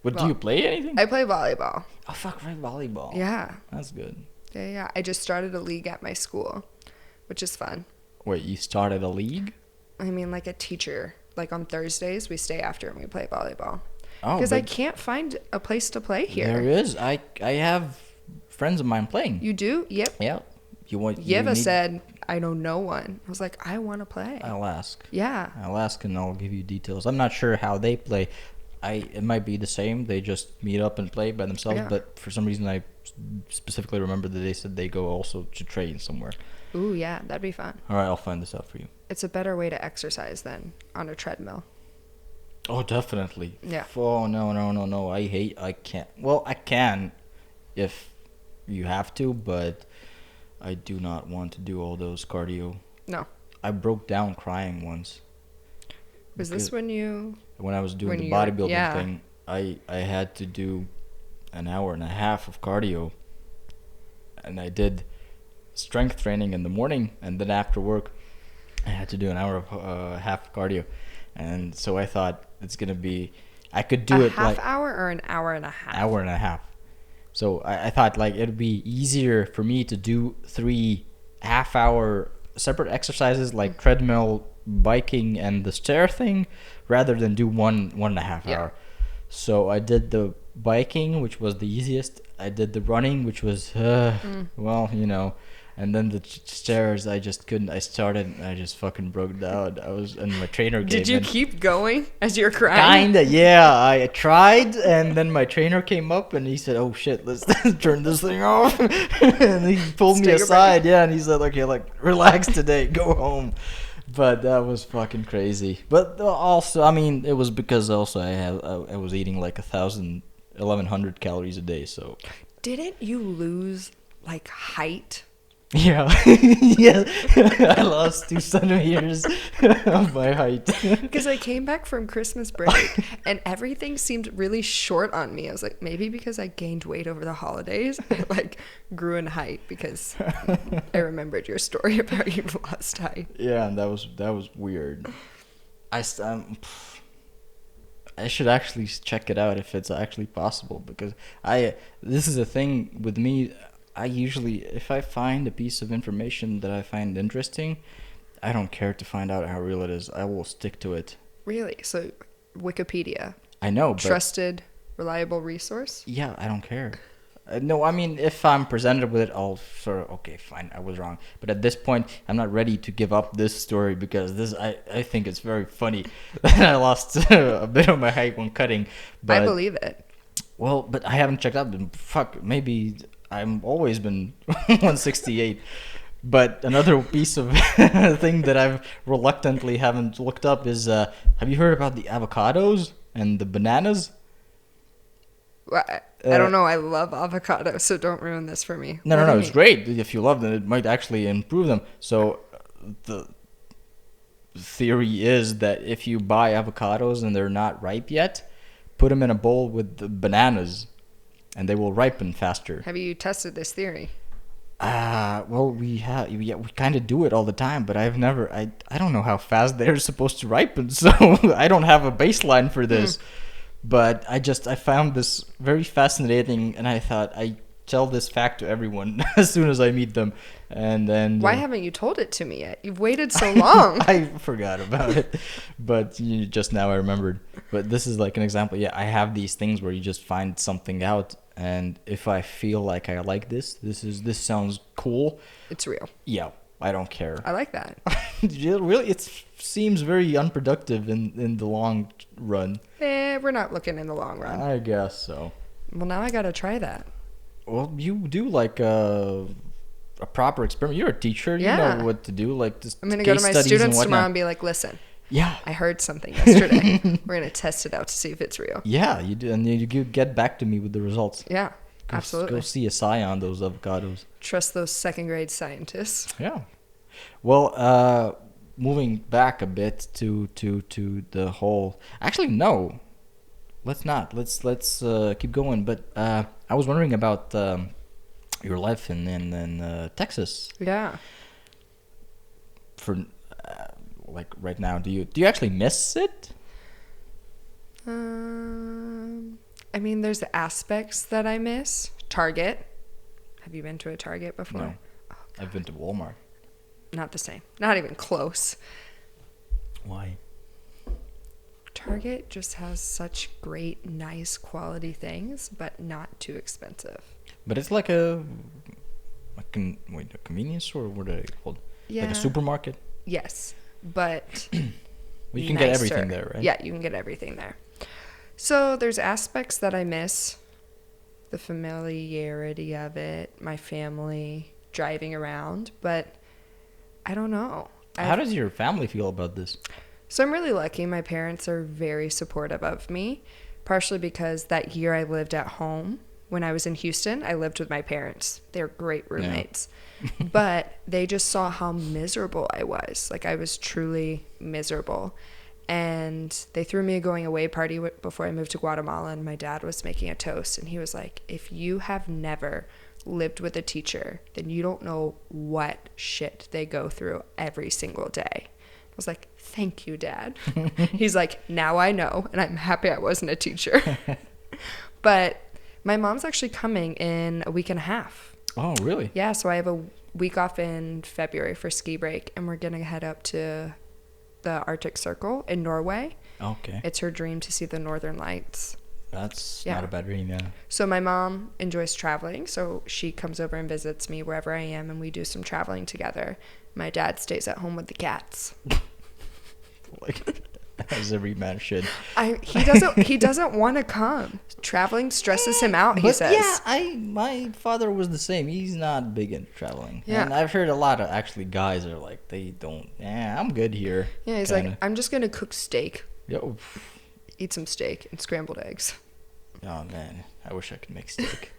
Do Well, you play anything? I play volleyball. Oh fuck! Right, volleyball. Yeah. That's good. Yeah. I just started a league at my school, which is fun. Wait, you started a league? I mean, like a teacher. Like on Thursdays, we stay after and we play volleyball. Oh, Because I can't find a place to play here. There is. I have friends of mine playing. You do? Yep. Yeah. You want? Yeva said, I know no one. I was like, I want to play. I'll ask. Yeah. I'll ask and I'll give you details. I'm not sure how they play. It might be the same. They just meet up and play by themselves. Yeah. But for some reason, I specifically remember that they said they go also to train somewhere. Ooh, yeah, that'd be fun. All right, I'll find this out for you. It's a better way to exercise than on a treadmill. Oh, definitely. Yeah. Oh no! I can't. Well, I can, if you have to, but I do not want to do all those cardio. No. I broke down crying once. Was this when I was doing the you were- bodybuilding yeah. thing, I had to do an hour and a half of cardio, and I did strength training in the morning, and then after work, I had to do an hour of half cardio, and so I thought it's gonna be, I could do a it half like hour or an hour and a half? hour and a half. So I thought like it'd be easier for me to do 3 half-hour separate exercises like treadmill, biking, and the stair thing, rather than do one and a half hour. So I did the biking, which was the easiest. I did the running, which was well, you know, and then the stairs. I just couldn't. I started, and I just fucking broke down. And my trainer came Did you in. keep going as you're crying? Kinda, yeah. I tried, and then my trainer came up, and he said, "Oh shit, let's turn this thing off." And he pulled me Take a break. aside, yeah, and he said, "Okay, like relax today, go home." But that was fucking crazy. But also, I mean, it was because also I was eating like 1,100 calories a day, so Didn't you lose like height? yeah, yeah. I lost 2 centimeters of my height. Because I came back from Christmas break and everything seemed really short on me. I was like, maybe because I gained weight over the holidays, I like grew in height because I remembered your story about you lost height. Yeah, and that was weird. I should actually check it out if it's actually possible, because this is a thing with me. I usually, if I find a piece of information that I find interesting, I don't care to find out how real it is. I will stick to it. Really? So Wikipedia, I know, but trusted, reliable resource? yeah, I don't care. No, I mean, if I'm presented with it, I'll sort of, okay, fine, I was wrong. But at this point, I'm not ready to give up this story, because I think it's very funny that I lost a bit of my height when cutting. But, I believe it. well, but I haven't checked out. Fuck, maybe I've always been 168. But another piece of thing that I've reluctantly haven't looked up is, have you heard about the avocados and the bananas? Well, I don't know. I love avocado, so don't ruin this for me. No, What do you it's mean? great. If you love them, it might actually improve them. So the theory is that if you buy avocados and they're not ripe yet, put them in a bowl with the bananas, and they will ripen faster. Have you tested this theory? Well, we kind of do it all the time, but I've never. I don't know how fast they're supposed to ripen, so I don't have a baseline for this. But I found this very fascinating, and I thought I tell this fact to everyone as soon as I meet them, and then Why haven't you told it to me yet? You've waited so long. I forgot about it, but just now I remembered. But this is like an example. Yeah, I have these things where you just find something out, and if I feel like I like this sounds cool. It's real. Yeah, I don't care. I like that. Really, it seems very unproductive in the long run. We're not looking in the long run. I guess so. Well, now I gotta try that. Well, you do like a proper experiment. You're a teacher. You Yeah. know what to do. Like just I'm gonna go to case my studies and students tomorrow whatnot. and be like, listen, Yeah. I heard something yesterday. We're gonna test it out to see if it's real. Yeah, you do, and you get back to me with the results. Yeah, absolutely. Go see a CSI on those avocados. Trust those second grade scientists. Yeah. Well, moving back a bit to the whole. Actually, no. Let's not. Let's keep going. But I was wondering about your life in Texas Yeah. for like right now. Do you actually miss it? I mean, there's aspects that I miss. Target. Have you been to a Target before? No. I've been to Walmart. Not the same. Not even close. Why? Target just has such great, nice quality things, but not too expensive. But it's like a convenience store. What are they called? Yeah. Like a supermarket. Yes, but Well, you can get nicer. everything there, right? Yeah, you can get everything there. So there's aspects that I miss. The familiarity of it, my family, driving around, but I don't know. How does your family feel about this? So I'm really lucky. My parents are very supportive of me, partially because that year I lived at home. When I was in Houston, I lived with my parents. They're great roommates. Yeah. But they just saw how miserable I was. Like, I was truly miserable. And they threw me a going away party before I moved to Guatemala, and my dad was making a toast. And he was like, if you have never lived with a teacher, then you don't know what shit they go through every single day. I was like, thank you, Dad. He's like, now I know, and I'm happy I wasn't a teacher. But my mom's actually coming in a week and a half. Oh, really? Yeah, so I have a week off in February for ski break, and we're going to head up to the Arctic Circle in Norway. Okay. It's her dream to see the Northern Lights. That's not a bad dream, yeah. So my mom enjoys traveling, so she comes over and visits me wherever I am, and we do some traveling together. My dad stays at home with the cats. Like, as every man should. He doesn't want to come. Traveling stresses him out, he says. Yeah, my father was the same. He's not big into traveling. Yeah. And I've heard a lot of actually guys are like, they don't, I'm good here. Yeah, he's kinda. like, I'm just going to cook steak. Yo. Eat some steak and scrambled eggs. Oh, man. I wish I could make steak.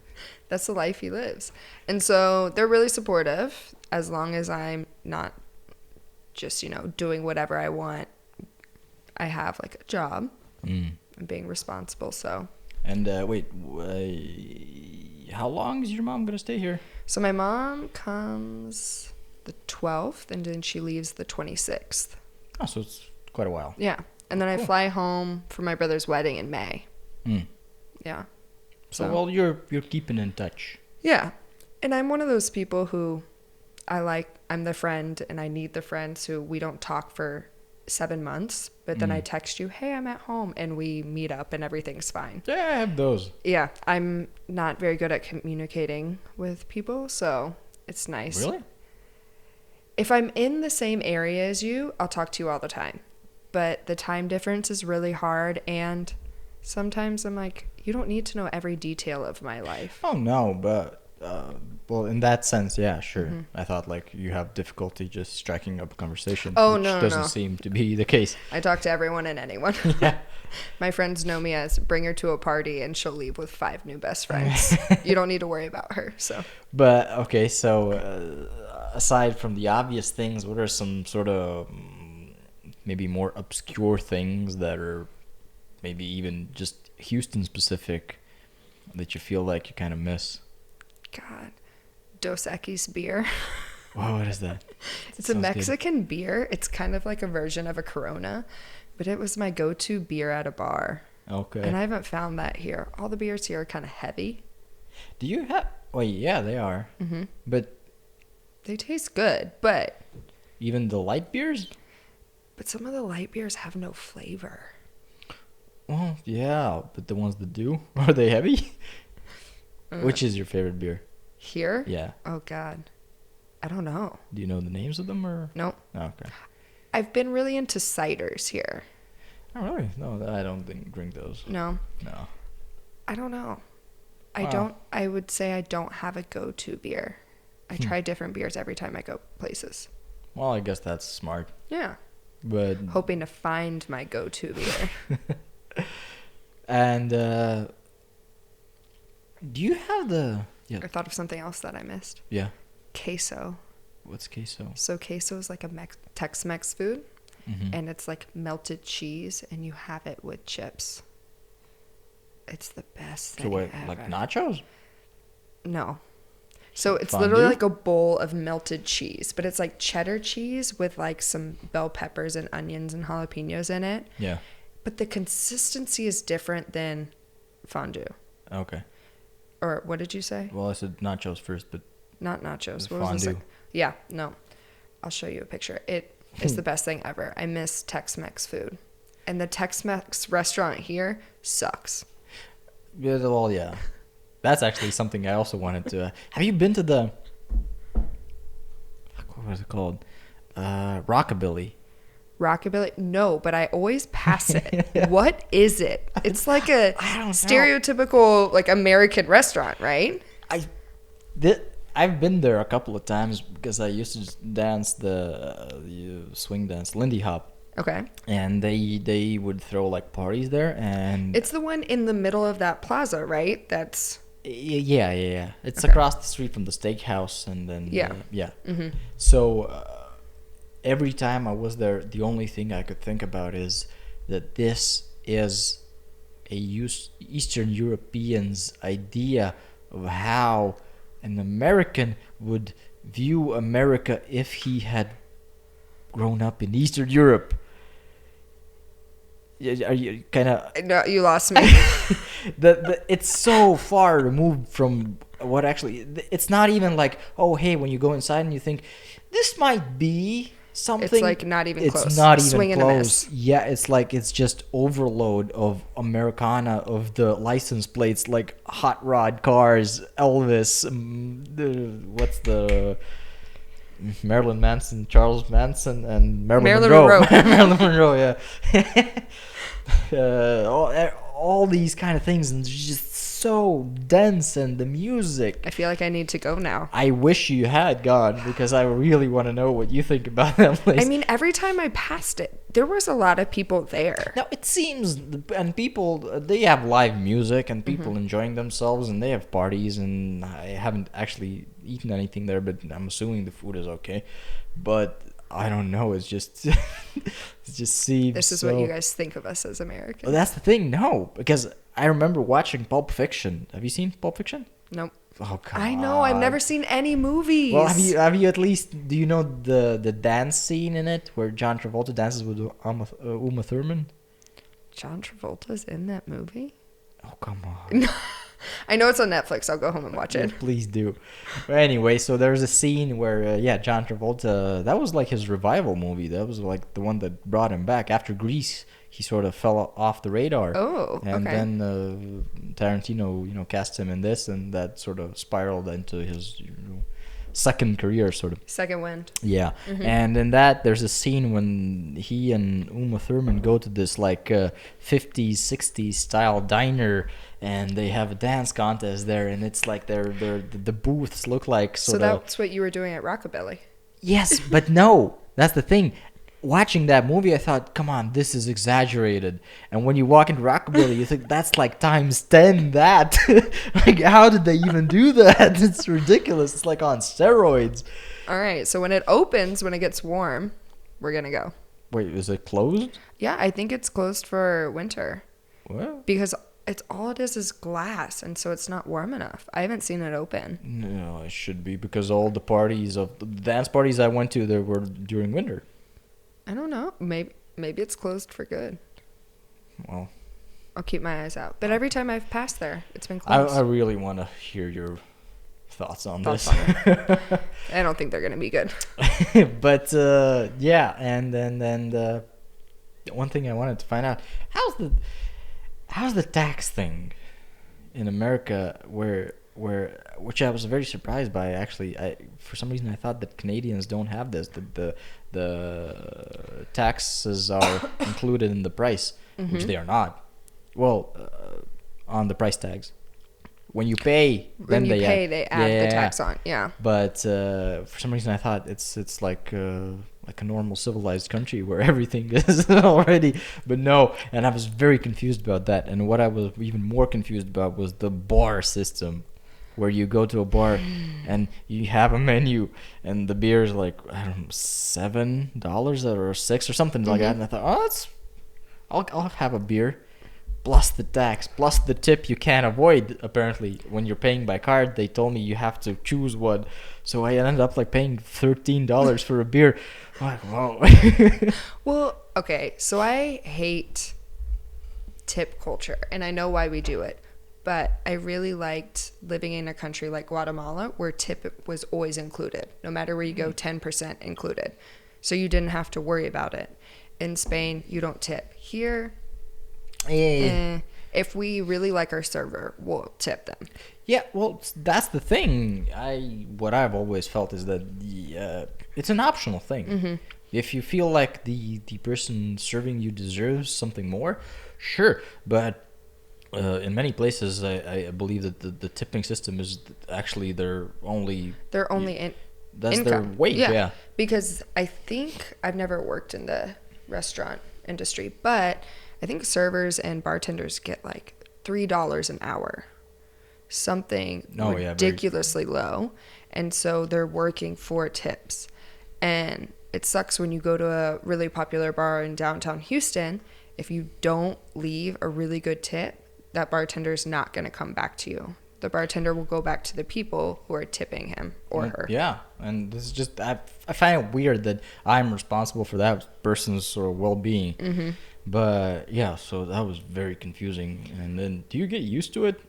That's the life he lives. And so they're really supportive as long as I'm not just, doing whatever I want. I have like a job. I'm being responsible, so. And wait, how long is your mom going to stay here? So my mom comes the 12th and then she leaves the 26th. Oh, so it's quite a while. Yeah. And then I fly home for my brother's wedding in May. Yeah. So well, you're keeping in touch. Yeah. And I'm one of those people who I'm the friend and I need the friends who we don't talk for 7 months, but then I text you, hey, I'm at home, and we meet up and everything's fine. Yeah, I have those. Yeah. I'm not very good at communicating with people, so it's nice. Really? If I'm in the same area as you, I'll talk to you all the time. But the time difference is really hard, and sometimes I'm like, you don't need to know every detail of my life. Oh, no, but, well, in that sense, yeah, sure. I thought, like, you have difficulty just striking up a conversation. Oh, which no, doesn't seem to be the case. I talk to everyone and anyone. Yeah. My friends know me as bring her to a party, and she'll leave with 5 new best friends. You don't need to worry about her, so. But, okay, so aside from the obvious things, what are some sort of maybe more obscure things that are maybe even just Houston specific that you feel like you kind of miss? God. Dos Equis beer. Wow, what is that? It's a Mexican beer. It's kind of like a version of a Corona, but it was my go-to beer at a bar. Okay. And I haven't found that here. All the beers here are kind of heavy. Do you have... Well, yeah, they are. But... They taste good, but... Even the light beers? But some of the light beers have no flavor. Well, yeah, but the ones that do, are they heavy? Which is your favorite beer? Here? Yeah. Oh, God. I don't know. Do you know the names of them, or? Nope. Oh, okay. I've been really into ciders here. Oh, really? No, I don't drink those. No? No. I don't know. Wow. I would say I don't have a go-to beer. I try different beers every time I go places. Well, I guess that's smart. Yeah. But... Hoping to find my go-to beer. And, do you have the... Yeah. I thought of something else that I missed. Yeah. Queso. What's queso? So queso is like a Tex-Mex food, and it's like melted cheese, and you have it with chips. It's the best thing So what, ever. like nachos? No. So it's Fondue? literally like a bowl of melted cheese, but it's like cheddar cheese with like some bell peppers and onions and jalapenos in it. Yeah. But the consistency is different than fondue. Okay. Or what did you say? Well, I said nachos first, but Not nachos. The What was the fondue. second? Yeah, no. I'll show you a picture. It is the best thing ever. I miss Tex-Mex food. And the Tex-Mex restaurant here sucks. yeah, well, yeah. That's actually something I also wanted to. Have you been to the? What was it called? Rockabilly. Rockabilly? No, but I always pass it. What is it? It's like a I don't know. stereotypical like American restaurant, right? I've been there a couple of times because I used to just dance the swing dance, Lindy Hop, Okay. and they would throw like parties there, and It's the one in the middle of that plaza, right? That's yeah. It's Okay. across the street from the steakhouse, and then Yeah. yeah. hmm So every time I was there, the only thing I could think about is that this is a Eastern European's idea of how an American would view America if he had grown up in Eastern Europe. Are you kind of No, you lost me. it's so far removed from what actually it's not even like, oh hey, when you go inside and you think this might be something, It's like not even it's close. not even Swing and a close. miss. Yeah, it's like it's just overload of Americana, of the license plates, like hot rod cars, Elvis, what's the Marilyn Manson, Charles Manson, and Marilyn Monroe. Marilyn Monroe, yeah. All these kind of things, and it's just so dense, and the music. I feel like I need to go now. I wish you had gone, because I really want to know what you think about that place. I mean, every time I passed it, there was a lot of people there. Now it seems, and people, they have live music and Mm-hmm. people enjoying themselves, and they have parties, and I haven't actually eaten anything there, but I'm assuming the food is okay. But I don't know, it's just it just seems This is so... what you guys think of us as Americans. Well, that's the thing, no, because I remember watching Pulp Fiction. Have you seen Pulp Fiction? Nope. Oh, come I know. I've on. never seen any movies. Well, have you at least, do you know the dance scene in it where John Travolta dances with Uma Thurman? John Travolta's in that movie? Oh, come on. I know it's on Netflix. I'll go home and watch it. Please do. But anyway, so there's a scene where, John Travolta, that was like his revival movie. That was like the one that brought him back. After Grease, he sort of fell off the radar. Oh, And okay. then Tarantino, cast him in this, and that sort of spiraled into his second career, sort of. Second Wind. Yeah, Mm-hmm. and in that there's a scene when he and Uma Thurman go to this like 50s, 60s style diner, and they have a dance contest there, and it's like the booths look like So sort of... that's what you were doing at Rockabilly. Yes, but no, that's the thing. Watching that movie, I thought, come on, this is exaggerated. And when you walk into Rockabilly, you think that's like times 10 that. Like, how did they even do that? It's ridiculous. It's like on steroids. All right. So when it opens, when it gets warm, we're going to go. Wait, is it closed? Yeah, I think it's closed for winter What? because it's all it is glass, and so it's not warm enough. I haven't seen it open. No, it should be, because all the parties of the dance parties I went to, they were during winter. I don't know. Maybe it's closed for good. Well, I'll keep my eyes out. But every time I've passed there, it's been I closed. really want to hear your thoughts on Thoughts this. I don't think they're going to be good. But yeah, and then the one thing I wanted to find out, how's the tax thing in America, which I was very surprised by, actually. For some reason I thought that Canadians don't have this, that the taxes are included in the price, which they are not. Well, on the price tags. When you pay, When you pay, they add the tax on. Yeah. But for some reason, I thought it's like a normal civilized country where everything is already. But no, and I was very confused about that. And what I was even more confused about was the bar system, where you go to a bar and you have a menu, and the beer is like, I don't know, $7 or $6 or something like that. And I thought, I'll have a beer. plus the tax, plus the tip you can't avoid. Apparently, when you're paying by card, they told me you have to choose one. So I ended up like paying $13 for a beer. I'm like, whoa. Well, okay, so I hate tip culture, and I know why we do it. But I really liked living in a country like Guatemala where tip was always included. No matter where you go, 10% included. So you didn't have to worry about it. In Spain, you don't tip. Here, if we really like our server, we'll tip them. Yeah, well, that's the thing. What I've always felt is that it's an optional thing. Mm-hmm. If you feel like the person serving you deserves something more, sure. But in many places, I believe that the tipping system is actually their only that's income. their wage. Yeah. Because I think I've never worked in the restaurant industry, but I think servers and bartenders get like $3 an hour, something ridiculously low, and so they're working for tips. And it sucks when you go to a really popular bar in downtown Houston. If you don't leave a really good tip, that bartender is not going to come back to you. The bartender will go back to the people who are tipping him or her. Yeah, and this is just, I find it weird that I'm responsible for that person's sort of well-being. Mm-hmm. But yeah, so that was very confusing. And then, do you get used to it?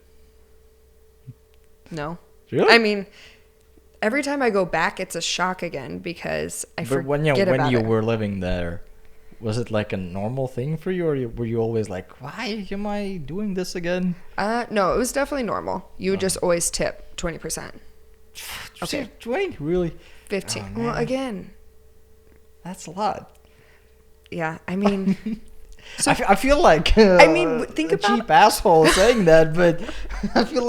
No. Really? I mean, every time I go back, it's a shock again because I forget when about you it. were living there, was it like a normal thing for you, or were you always like, why am I doing this again? No, it was definitely normal. You would just always tip 20%. Okay. 20? Really? 15. Oh, Well, again. That's a lot. Yeah, I mean... So, I feel like think a about cheap asshole saying that, but I feel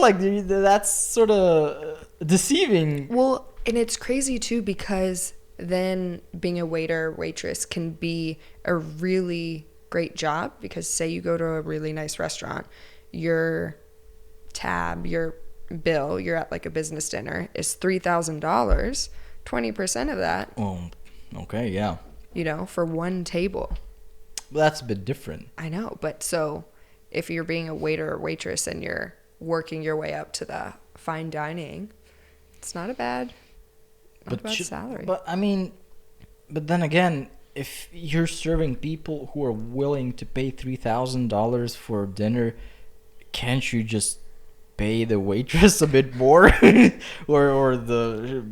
like that's sort of deceiving. Well, and it's crazy too because then being a waiter, waitress can be a really great job because say you go to a really nice restaurant, your tab, your bill, you're at like a business dinner is $3,000, 20% of that. Oh, okay, yeah. You know, for one table. Well, that's a bit different. I know, but so if you're being a waiter or waitress and you're working your way up to the fine dining, it's not a bad salary. But I mean, but then again, if you're serving people who are willing to pay $3,000 for dinner, can't you just pay the waitress a bit more, or the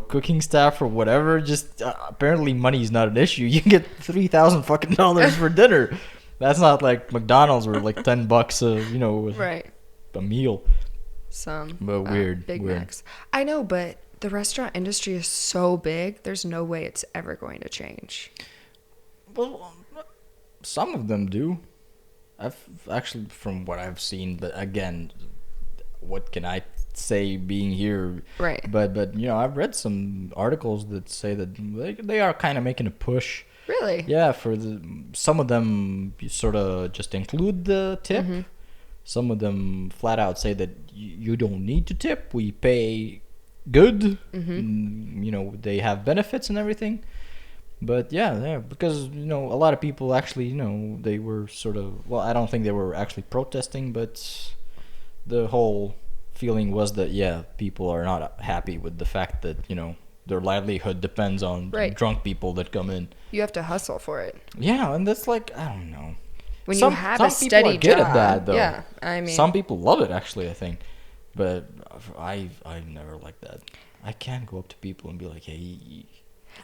cooking staff or whatever? Just apparently money is not an issue. You can get $3,000 for dinner. That's not like McDonald's where like $10 right, a meal. But weird, Big weird. Macs. I know, but the restaurant industry is so big. There's no way it's ever going to change. Well, some of them do. I've actually, from what I've seen, but again, what can I say being here? Right. But I've read some articles that say that they are kind of making a push. Really? Yeah, for some of them you sort of just include the tip. Mm-hmm. Some of them flat out say that you don't need to tip. We pay good. Mm-hmm. They have benefits and everything. But yeah, because a lot of people actually, they were sort of, well, I don't think they were actually protesting, but the whole feeling was that people are not happy with the fact that their livelihood depends on drunk people that come in. You have to hustle for it. Yeah, and that's like, I don't know. When you have a steady job. Some people are good at that, though. Yeah, I mean, some people love it actually, I think, but I never liked that. I can't go up to people and be like, hey.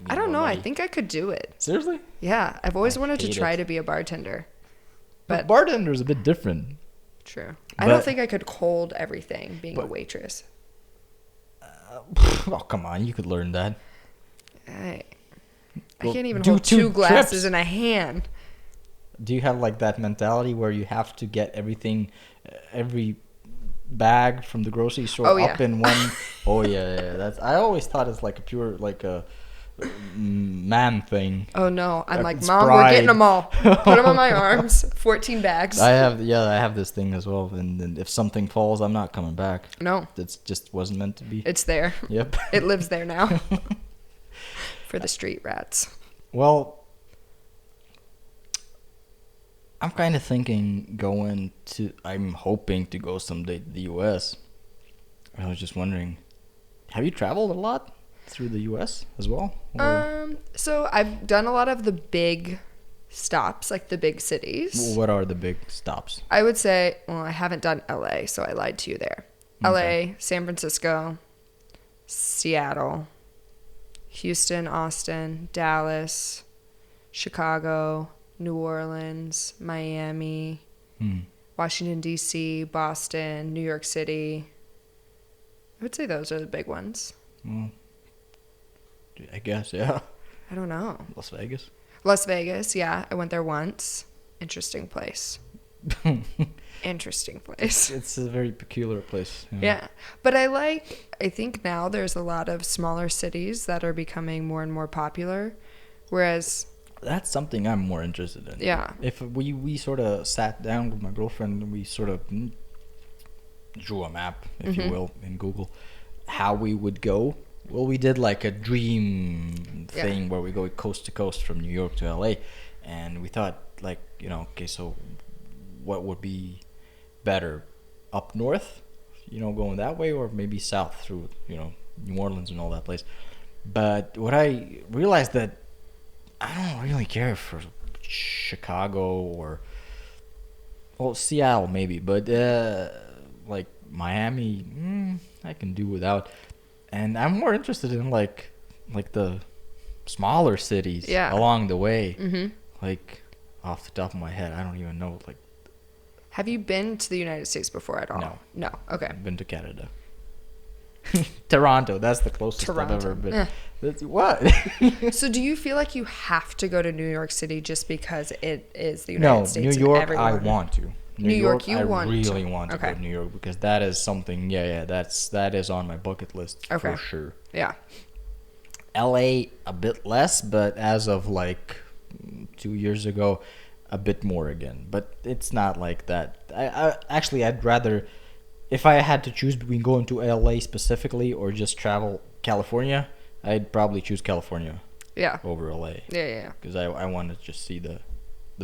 I don't know. I think I could do it. Seriously? Yeah, I've always wanted to try to be a bartender. But bartender is a bit different. True. I don't think I could hold everything being a waitress. Oh, come on. You could learn that. I can't even hold two glasses in a hand. Do you have like that mentality where you have to get everything, every bag from the grocery store up in one? Oh, yeah. I always thought it's like a pure, like a man thing. Oh no, I'm like, Mom, we're getting them all. Put them on my arms. 14 bags. I have this thing as well, and if something falls, I'm not coming back. No, it just wasn't meant to be. It's there. Yep. It lives there now. For the street rats. Well, I'm kind of thinking I'm hoping to go someday to the U.S. I was just wondering, have you traveled a lot through the U.S. as well? So I've done a lot of the big stops, like the big cities. What are the big stops? I would say, well, I haven't done LA, so I lied to you there. Okay. LA, San Francisco, Seattle, Houston, Austin, Dallas, Chicago, New Orleans, Miami, Washington, D.C., Boston, New York City. I would say those are the big ones. Well, I guess, yeah. I don't know. Las Vegas. Las Vegas, yeah. I went there once. Interesting place. Interesting place. It's a very peculiar place. Yeah. But I think now there's a lot of smaller cities that are becoming more and more popular. Whereas... That's something I'm more interested in. Yeah. If we sort of sat down with my girlfriend and we sort of drew a map, if you will, in Google, how we would go. Well, we did like a dream thing where we go coast to coast from New York to LA, and we thought like, okay, so what would be better, up north, going that way, or maybe south through, New Orleans and all that place. But what I realized that I don't really care for Chicago or, well, Seattle maybe, but like Miami, I can do without. And I'm more interested in like the smaller cities along the way. Mm-hmm. Like off the top of my head, I don't even know. Like, have you been to the United States before at all? No. Okay. I've been to Canada. Toronto, that's the closest I've ever been. What? So do you feel like you have to go to New York City just because it is the United States? No, New York, everyone? I want to. New York, I really want to go to New York because that is something. That is on my bucket list for sure. Yeah. LA a bit less, but as of like 2 years ago, a bit more again. But it's not like that. I'd rather, if I had to choose between going to LA specifically or just travel California, I'd probably choose California. Yeah. Over LA. Yeah. Because I want to just see the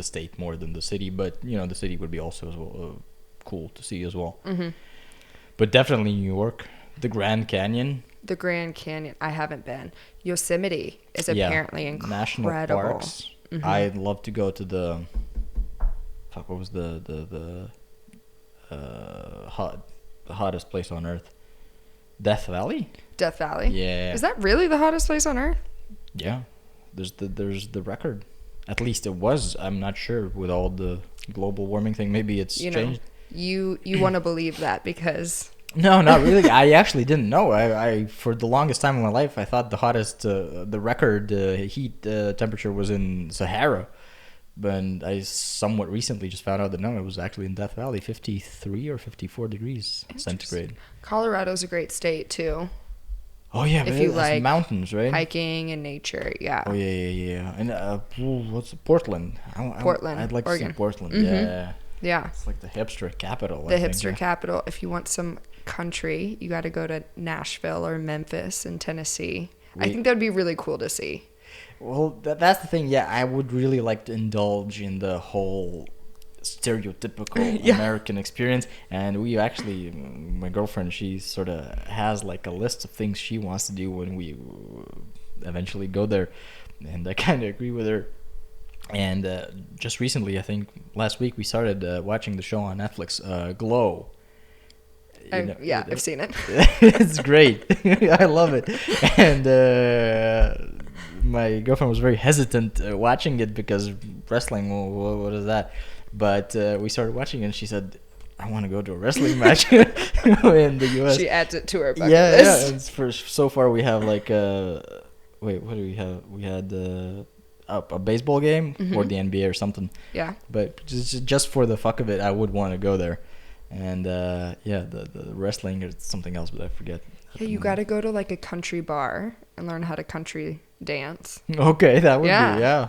state more than the city, but the city would be also as well, cool to see as well. Mm-hmm. But definitely New York, the Grand Canyon. The Grand Canyon, I haven't been. Yosemite is apparently incredible. National parks. Mm-hmm. I'd love to go to the. What was the hottest place on earth? Death Valley. Death Valley. Yeah. Is that really the hottest place on earth? Yeah, there's the record. At least it was. I'm not sure with all the global warming thing. Maybe it's changed. You want to believe that because... No, not really. I actually didn't know. I for the longest time in my life, I thought the hottest, the record heat temperature was in Sahara. But I somewhat recently just found out that no, it was actually in Death Valley, 53 or 54 degrees centigrade. Colorado's a great state, too. Oh, yeah, if you like mountains, right? Hiking and nature, yeah. Oh, yeah. And what's Portland? Portland, I'd like Oregon. to see Portland, Mm-hmm. Yeah. It's like the hipster capital. The hipster capital. If you want some country, you got to go to Nashville or Memphis in Tennessee. I think that would be really cool to see. Well, that's the thing. Yeah, I would really like to indulge in the whole stereotypical American experience. And we actually, my girlfriend, she sort of has like a list of things she wants to do when we eventually go there. And I kind of agree with her. And just recently, I think last week, we started watching the show on Netflix, Glow. I've seen it. It's great. I love it. And my girlfriend was very hesitant watching it because wrestling, what is that? But we started watching it and she said, I want to go to a wrestling match in the U.S. She adds it to her bucket list. Yeah. So far we have like what do we have? We had a baseball game or the NBA or something. Yeah. But just for the fuck of it, I would want to go there. And the wrestling is something else, but I forget. Yeah, you got to go to like a country bar and learn how to country dance. Okay, that would be, yeah.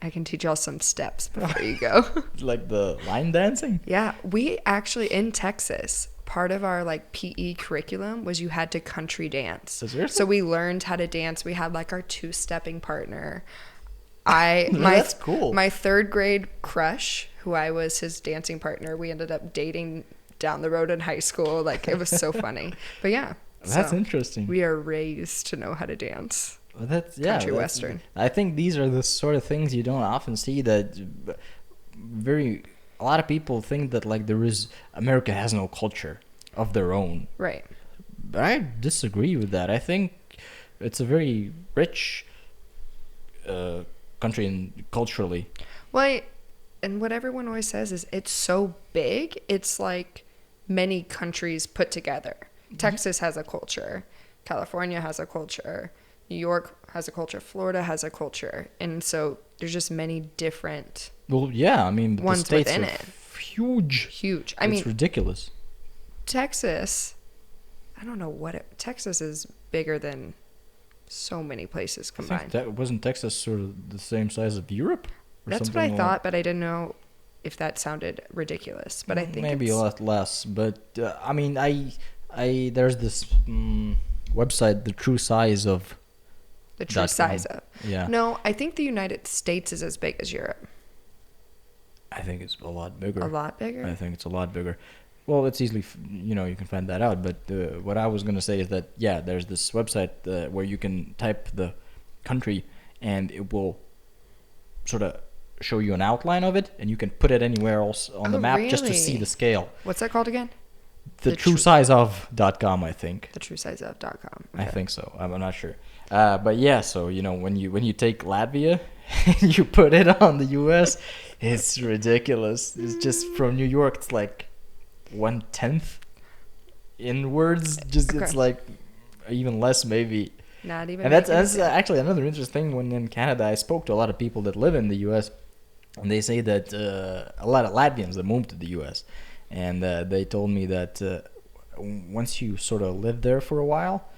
I can teach y'all some steps before you go. Like the line dancing? Yeah, we actually, in Texas, part of our like PE curriculum was you had to country dance. Seriously? So we learned how to dance. We had like our two-stepping partner. That's cool. My third grade crush, who I was his dancing partner, we ended up dating down the road in high school. Like, it was so funny. But yeah. That's so interesting. We are raised to know how to dance. Well, that's Country western. I think these are the sort of things you don't often see. That a lot of people think that like America has no culture of their own. Right. But I disagree with that. I think it's a very rich country and culturally. Well, and what everyone always says is it's so big. It's like many countries put together. Mm-hmm. Texas has a culture. California has a culture. New York has a culture. Florida has a culture. And so there's just many different the states within are it. Huge. It's ridiculous. Texas, I don't know Texas is bigger than so many places combined. Wasn't Texas sort of the same size of Europe? That's what I thought, but I didn't know if that sounded ridiculous. But I think maybe a lot less. But I there's this website, The True Size of. The true size of. Yeah. No, I think the United States is as big as Europe. I think it's a lot bigger. A lot bigger? I think it's a lot bigger. Well, it's easily, you can find that out. But what I was going to say is that, there's this website where you can type the country and it will sort of show you an outline of it, and you can put it anywhere else on the map just to see the scale. What's that called again? TheTrueSizeOf.com, I think. TheTrueSizeOf.com. Okay. I think so. I'm not sure. But yeah, so when you take Latvia and you put it on the US, it's ridiculous. It's just from New York, it's like 1/10 inwards. It's like even less maybe. Not even. And that's actually another interesting thing. When in Canada, I spoke to a lot of people that live in the US, and they say that a lot of Latvians that moved to the US, and they told me that once you sort of live there for a while,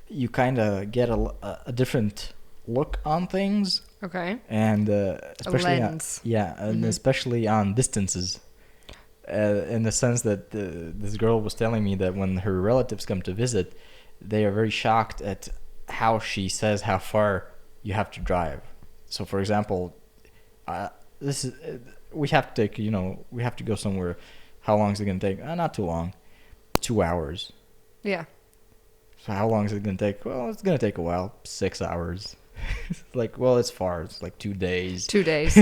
you kind of get a different look on things. Okay. And especially especially on distances. In the sense that this girl was telling me that when her relatives come to visit, they are very shocked at how she says how far you have to drive. So, for example, we have to go somewhere. How long is it going to take? Not too long. 2 hours. Yeah. So how long is it going to take? Well, it's going to take a while. 6 hours. Like, well, it's far. It's like 2 days. 2 days.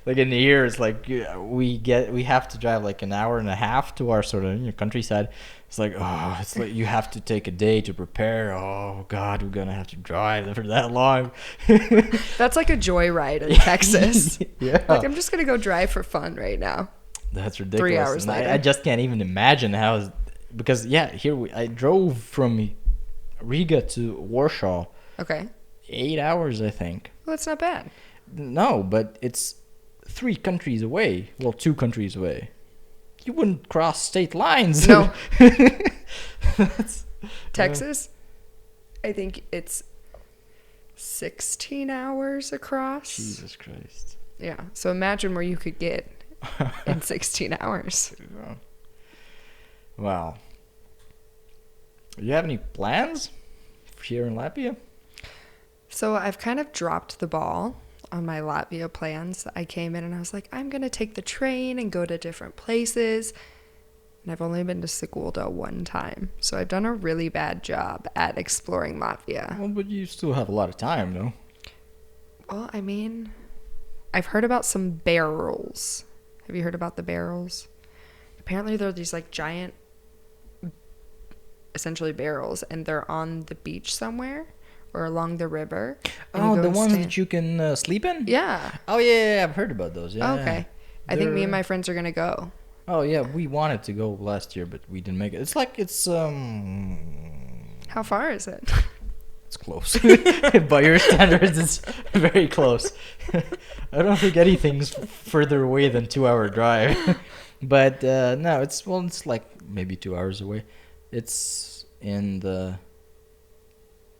Like in here, it's like we have to drive like an hour and a half to our sort of countryside. It's like, it's like you have to take a day to prepare. Oh God, we're gonna have to drive for that long. That's like a joyride in Texas. Yeah. Like, I'm just gonna go drive for fun right now. That's ridiculous. 3 hours later. I just can't even imagine how. Because I drove from Riga to Warsaw. Okay. 8 hours, I think. Well, that's not bad. No, but it's 3 countries away. Well, 2 countries away. You wouldn't cross state lines. No. Texas, I think it's 16 hours across. Jesus Christ. Yeah. So imagine where you could get in 16 hours. Wow. Do you have any plans here in Latvia? So I've kind of dropped the ball on my Latvia plans. I came in and I was like, I'm going to take the train and go to different places. And I've only been to Sigulda one time. So I've done a really bad job at exploring Latvia. Well, but you still have a lot of time, no? Well, I mean, I've heard about some barrels. Have you heard about the barrels? Apparently they're these like giant, essentially barrels, and they're on the beach somewhere. Or along the river. Oh, the ones that you can sleep in? Yeah. Oh, yeah, I've heard about those. Yeah. Okay. I think me and my friends are going to go. Oh, yeah, we wanted to go last year, but we didn't make it. It's How far is it? It's close. By your standards, it's very close. I don't think anything's further away than 2-hour drive. But, no, it's like maybe 2 hours away. It's in the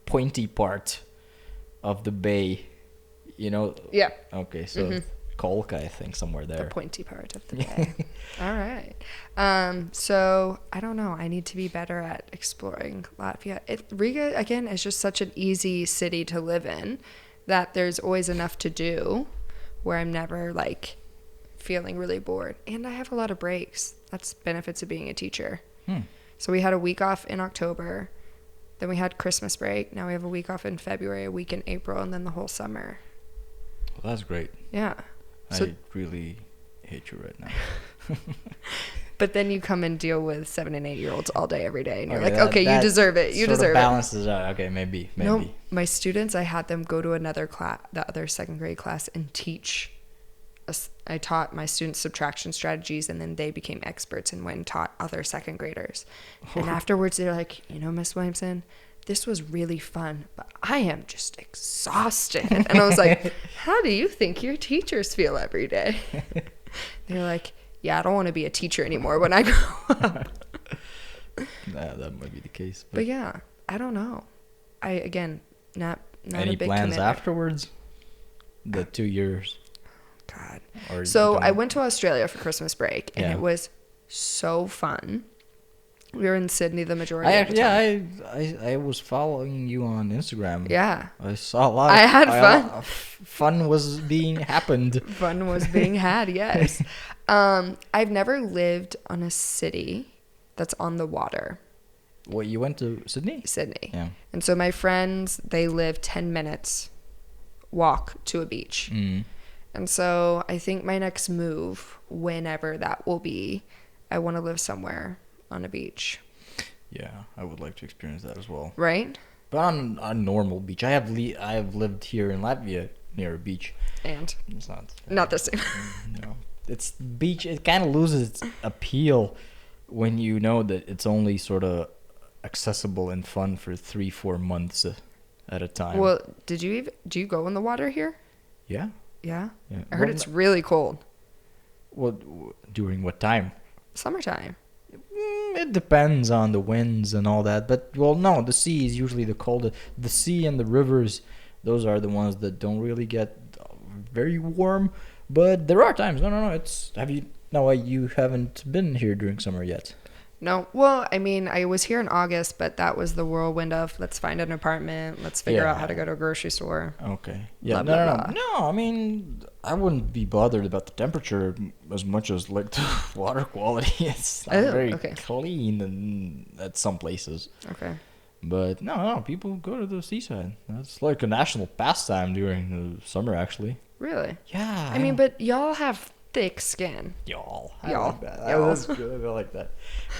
pointy part of the bay, Yeah. Okay, so Kolka, I think, somewhere there. The pointy part of the bay. All right. So I don't know. I need to be better at exploring Latvia. Riga, again, is just such an easy city to live in. that there's always enough to do where I'm never like feeling really bored. And I have a lot of breaks. That's benefits of being a teacher. So we had a week off in October. Then we had Christmas break. Now we have a week off in February, a week in April, and then the whole summer. Well, that's great. Yeah. I really hate you right now. But then you come and deal with 7 and 8 year olds all day, every day. And you're Okay, like, okay, you deserve it. You deserve it. Balances out. Okay, maybe. No, my students, I had them go to another class, the other second grade class, and teach. I taught my students subtraction strategies, and then they became experts and went and taught other second graders. And afterwards, they're like, Miss Williamson, this was really fun, but I am just exhausted. And I was like, how do you think your teachers feel every day? They're like, yeah, I don't want to be a teacher anymore when I grow up. Nah, that might be the case. But yeah, I don't know. Again, not any a big plans commitment. afterwards? The 2 years. God. So I went to Australia for Christmas break, and it was so fun. We were in Sydney the majority of the time. I was following you on Instagram. Yeah. I saw a lot. I had fun. Fun was being happened. Fun was being had, yes. I've never lived on a city that's on the water. What, you went to Sydney? Sydney. Yeah. And so my friends, they live 10 minutes walk to a beach. And so I think my next move, whenever that will be, I want to live somewhere on a beach. Yeah, I would like to experience that as well. Right? But on a normal beach. I have lived here in Latvia near a beach. And it's not the same. No. It's beach. It kind of loses its appeal when you know that it's only sort of accessible and fun for 3-4 months at a time. Well, do you go in the water here? Yeah. Yeah? Yeah. I heard it's really cold. Well, during what time? Summertime. It depends on the winds and all that. But, well, no, the sea is usually the coldest. The sea and the rivers, those are the ones that don't really get very warm. But there are times. No, you haven't been here during summer yet. No. Well, I mean, I was here in August, but that was the whirlwind of let's find an apartment. Let's figure out how to go to a grocery store. Okay. Yeah. Blah, No. blah, blah. No, I mean, I wouldn't be bothered about the temperature as much as like the water quality. It's not very clean at some places. Okay. But no, people go to the seaside. That's like a national pastime during the summer, actually. Really? Yeah. I mean, but y'all have thick skin. Y'all. Y'all. Like that. Y'all. That's good. I like that.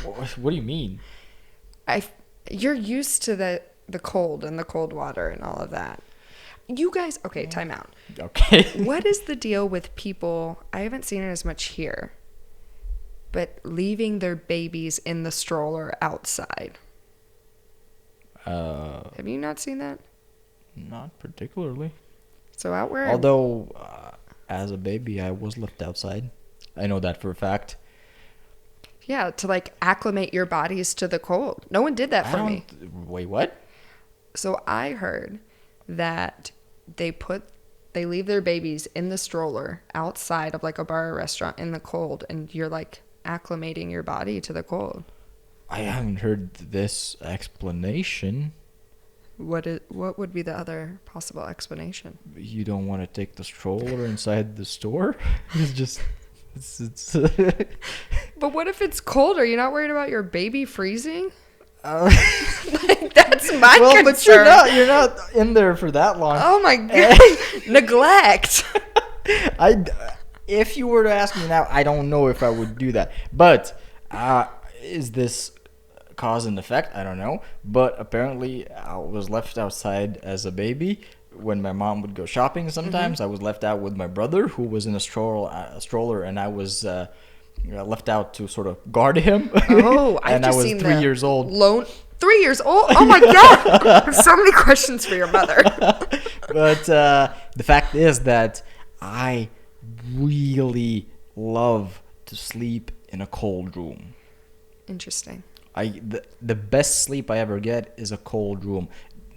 What do you mean? You're used to the cold and the cold water and all of that. You guys, okay, time out. Okay. What is the deal with people, I haven't seen it as much here, but leaving their babies in the stroller outside? Have you not seen that? Not particularly. So out where... Although, as a baby, I was left outside. I know that for a fact. Yeah, to like acclimate your bodies to the cold. No one did that for me. Wait, what? So I heard that they leave their babies in the stroller outside of like a bar or restaurant in the cold, and you're like acclimating your body to the cold. I haven't heard this explanation. What would be the other possible explanation? You don't want to take the stroller inside the store? It's But what if it's cold? Are you not worried about your baby freezing? Like, that's my concern. But you're not in there for that long. Oh my god. Neglect. If you were to ask me now, I don't know if I would do that. But is this cause and effect? I don't know. But apparently I was left outside as a baby. When my mom would go shopping sometimes, I was left out with my brother, who was in a stroller, and I was left out to sort of guard him. Oh, I've and just I was seen 3 years old. 3 years old? Oh my god! I have so many questions for your mother. But the fact is that I really love to sleep in a cold room. Interesting. The best sleep I ever get is a cold room.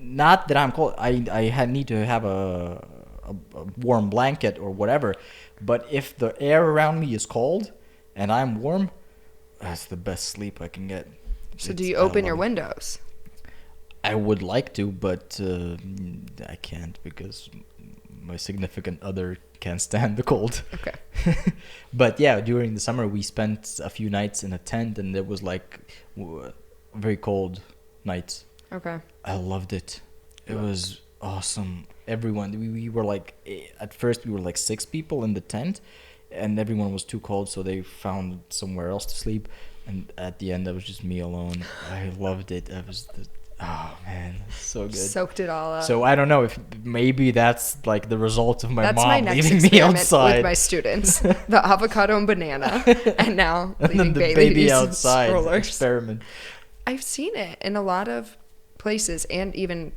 Not that I'm cold. I need to have a warm blanket or whatever. But if the air around me is cold and I'm warm, that's the best sleep I can get. So do you open your windows? I would like to, but I can't because my significant other can't stand the cold. Okay. But yeah, during the summer we spent a few nights in a tent, and it was like very cold nights. Okay. I loved it. It was awesome. Everyone, we were like, at first we were like 6 people in the tent, and everyone was too cold, so they found somewhere else to sleep. And at the end, that was just me alone. I loved it. Oh man, so good. Soaked it all up. So I don't know if maybe that's like the result of my That's mom my next leaving me experiment outside with my students. The avocado and banana, and now and then leaving the Bailey baby use outside strollers. experiment. I've seen it in a lot of places, and even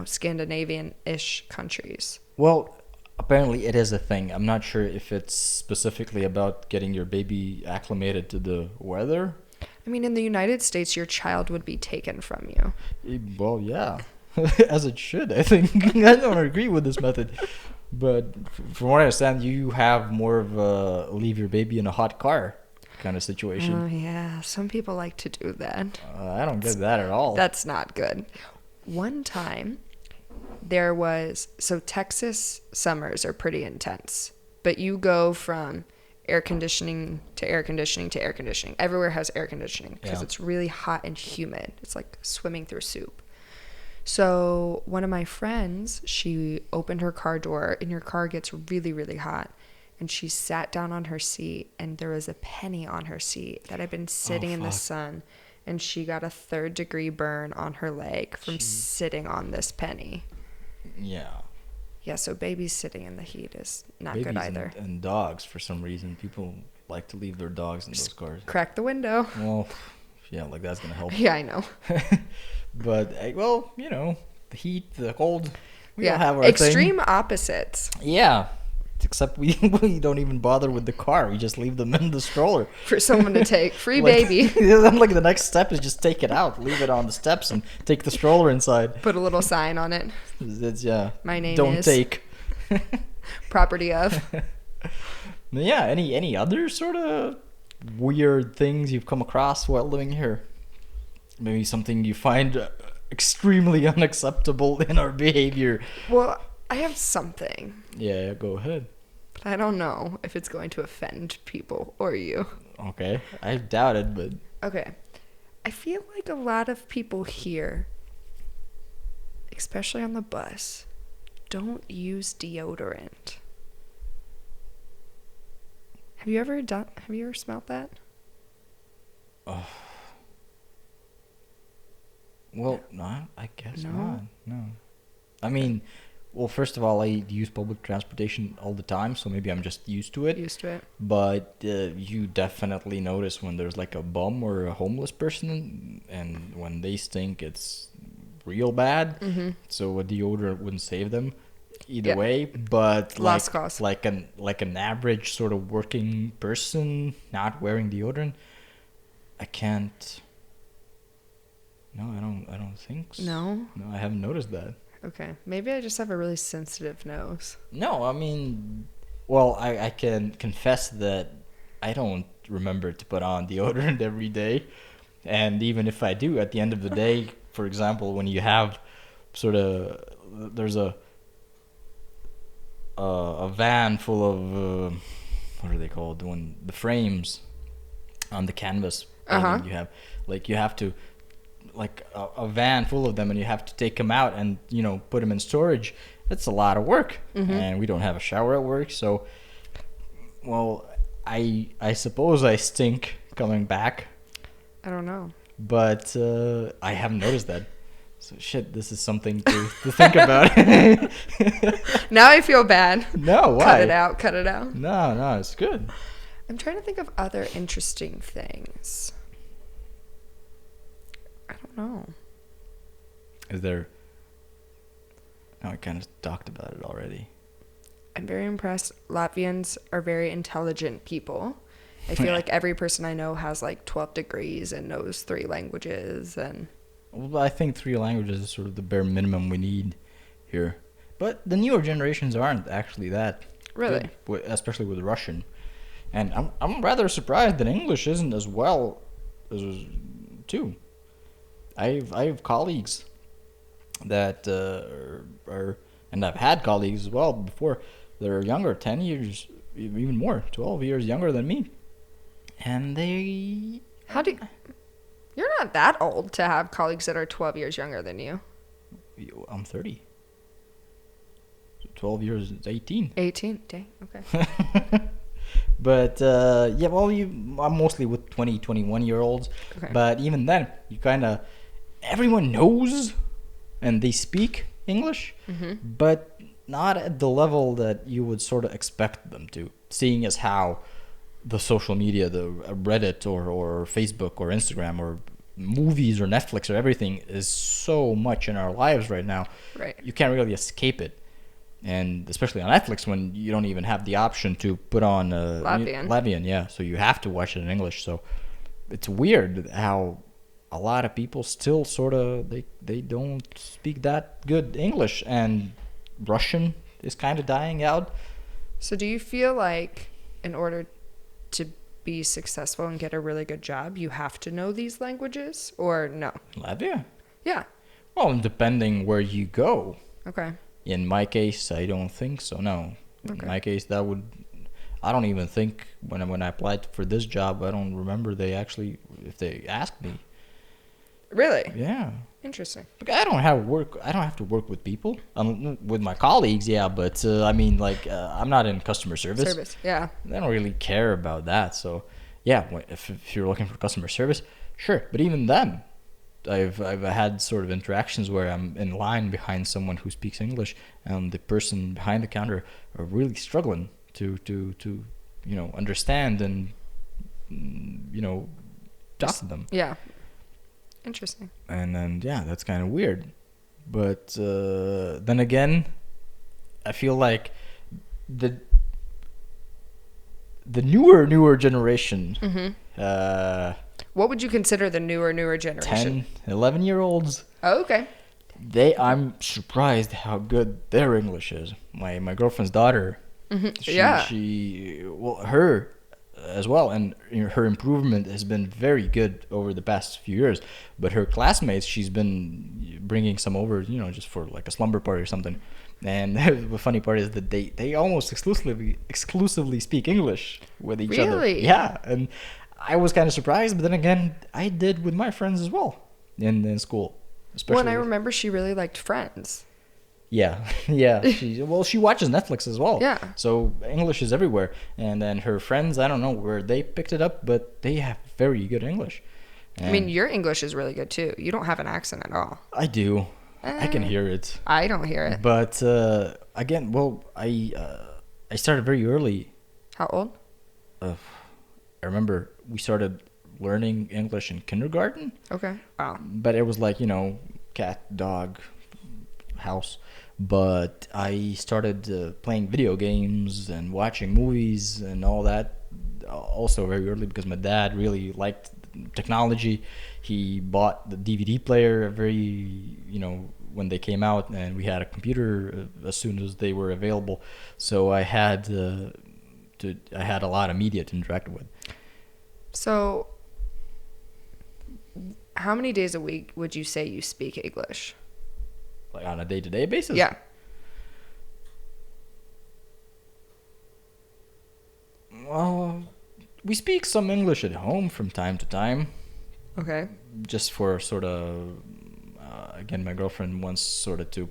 Scandinavian-ish countries. Well, apparently it is a thing. I'm not sure if it's specifically about getting your baby acclimated to the weather. I mean, in the United States, your child would be taken from you. Well, yeah, as it should. I think I don't agree with this method, but from what I understand, you have more of a leave your baby in a hot car kind of situation. Oh yeah, some people like to do that. I don't get that at all. That's not good. One time, Texas summers are pretty intense, but you go from air conditioning to air conditioning to air conditioning. Everywhere has air conditioning because it's really hot and humid. It's like swimming through soup. So one of my friends, she opened her car door, and your car gets really, really hot. And she sat down on her seat, and there was a penny on her seat that had been sitting in the sun. And she got a 3rd-degree burn on her leg from sitting on this penny. Yeah. Yeah, so babies sitting in the heat is not good either. And dogs, for some reason, people like to leave their dogs in those cars. Crack the window. Well, yeah, like that's gonna help. Yeah, I know. But well, the heat, the cold. We all have our extreme thing. opposites. Yeah, except we don't even bother with the car. We just leave them in the stroller For someone to take. Free like, baby. Then like the next step is just take it out, leave it on the steps, and take the stroller inside. Put a little sign on it. It's, My name don't is. take. Property of. Yeah, any other sort of weird things you've come across while living here? Maybe something you find extremely unacceptable in our behavior. Well, I have something. Yeah, go ahead. But I don't know if it's going to offend people or you. Okay, I doubt it, but... Okay. I feel like a lot of people here, especially on the bus, don't use deodorant. Have you ever smelled that? Oh. Well, no, I guess not. No. I mean, well, first of all, I use public transportation all the time, so maybe I'm just used to it. But you definitely notice when there's like a bum or a homeless person, and when they stink, it's real bad. Mm-hmm. So a deodorant wouldn't save them either way. But lost cause. like an average sort of working person not wearing deodorant, I can't. No, I don't think so. No, I haven't noticed that. Okay, maybe I just have a really sensitive nose. No, I mean, well, I can confess that I don't remember to put on deodorant every day. And even if I do, at the end of the day, for example, when you have sort of, there's a van full of, what are they called? The frames on the canvas. Uh-huh. You have to, like a van full of them, and you have to take them out and put them in storage. It's a lot of work. Mm-hmm. And we don't have a shower at work, so I suppose I stink coming back. I don't know, but I haven't noticed that. So shit, this is something to think about. Now I feel bad. No, why? Cut it out. No, it's good. I'm trying to think of other interesting things. I don't know. Is there... No, I kind of talked about it already. I'm very impressed. Latvians are very intelligent people. I feel like every person I know has like 12 degrees and knows 3 languages. And well, I think 3 languages is sort of the bare minimum we need here. But the newer generations aren't actually that really good, especially with Russian. And I'm rather surprised that English isn't as well as too. I have colleagues that are, and I've had colleagues as well before that are younger, 10 years, even more, 12 years younger than me. And they... How do you... You're not that old to have colleagues that are 12 years younger than you. I'm 30. 12 years is 18. 18? Dang, okay. But, yeah, well, I'm mostly with 20, 21-year-olds. Okay. But even then, you kind of... Everyone knows and they speak English, but not at the level that you would sort of expect them to, seeing as how the social media, the Reddit or Facebook or Instagram or movies or Netflix or everything is so much in our lives right now. Right. You can't really escape it. And especially on Netflix when you don't even have the option to put on Latvian, yeah. So you have to watch it in English. So it's weird how a lot of people still sort of they don't speak that good English, and Russian is kind of dying out. So do you feel like in order to be successful and get a really good job, you have to know these languages, or no? Latvia? Yeah. Well, depending where you go. Okay. In my case, I don't think so, no. Okay. In my case, that would... I don't even think when I applied for this job, I don't remember if they asked me. Really? Yeah. Interesting. Like, I don't have to work with people. With my colleagues, yeah, but I mean, like, I'm not in customer service. Yeah. I don't really care about that. So, yeah, if you're looking for customer service, sure. But even then, I've had sort of interactions where I'm in line behind someone who speaks English, and the person behind the counter are really struggling to understand and talk to them. Yeah. Interesting. And then, yeah, that's kind of weird. But then again, I feel like the newer generation, what would you consider the newer generation? 10, 11-year-olds, Oh, okay. I'm surprised how good their English is. My girlfriend's daughter, her as well, and her improvement has been very good over the past few years. But her classmates, she's been bringing some over, just for like a slumber party or something. And the funny part is that they almost exclusively speak English with each other. Really? Yeah, and I was kind of surprised, but then again, I did with my friends as well in school. Especially Well, and I remember she really liked Friends. Yeah. She watches Netflix as well. Yeah. So English is everywhere. And then her friends, I don't know where they picked it up, but they have very good English. And I mean, your English is really good too. You don't have an accent at all. I do. I can hear it. I don't hear it. But again, I started very early. How old? I remember we started learning English in kindergarten. Okay. Wow. But it was like, cat, dog, house. But I started playing video games and watching movies and all that also very early because my dad really liked technology. He bought the DVD player when they came out, and we had a computer as soon as they were available. So I had a lot of media to interact with. So how many days a week would you say you speak English? Like on a day-to-day basis? Yeah. Well, we speak some English at home from time to time. Okay. Just for sort of, again, my girlfriend wants sort of to,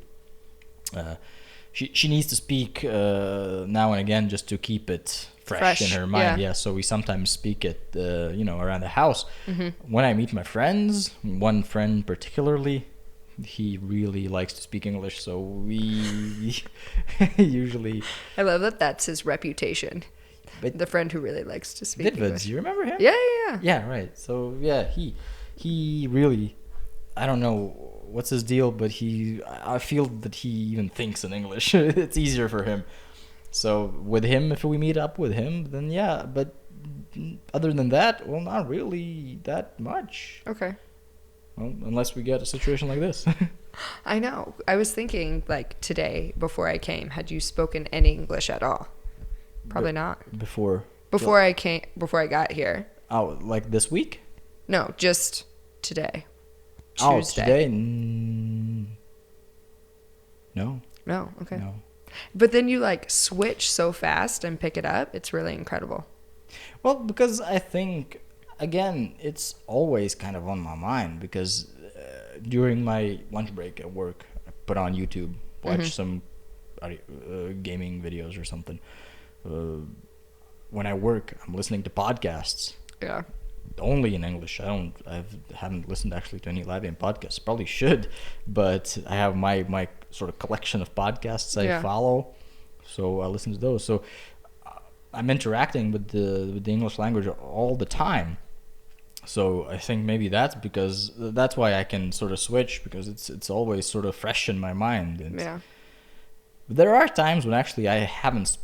she needs to speak now and again just to keep it fresh in her mind. Yeah. So we sometimes speak it, around the house. Mm-hmm. When I meet my friends, one friend particularly, he really likes to speak English, so we usually... I love that that's his reputation. But the friend who really likes to speak English. You remember him? Yeah. Yeah, right. So, yeah, he really... I don't know what's his deal, but I feel that he even thinks in English. It's easier for him. So, with him, if we meet up with him, then yeah. But other than that, well, not really that much. Okay. Well, unless we get a situation like this. I know. I was thinking, like, today, before I came, had you spoken any English at all? Probably not. Before I got here. Oh, like this week? No, just today. Oh, Tuesday. today? No. No, okay. No. But then you like switch so fast and pick it up. It's really incredible. Well, because I think, again, it's always kind of on my mind because during my lunch break at work, I put on YouTube, watch some gaming videos or something. When I work, I'm listening to podcasts. Yeah. Only in English. Haven't listened actually to any Latvian podcasts. Probably should, but I have my sort of collection of podcasts I follow, so I listen to those. So I'm interacting with the English language all the time. So I think maybe that's why I can sort of switch, because it's always sort of fresh in my mind. And Yeah. there are times when actually I haven't,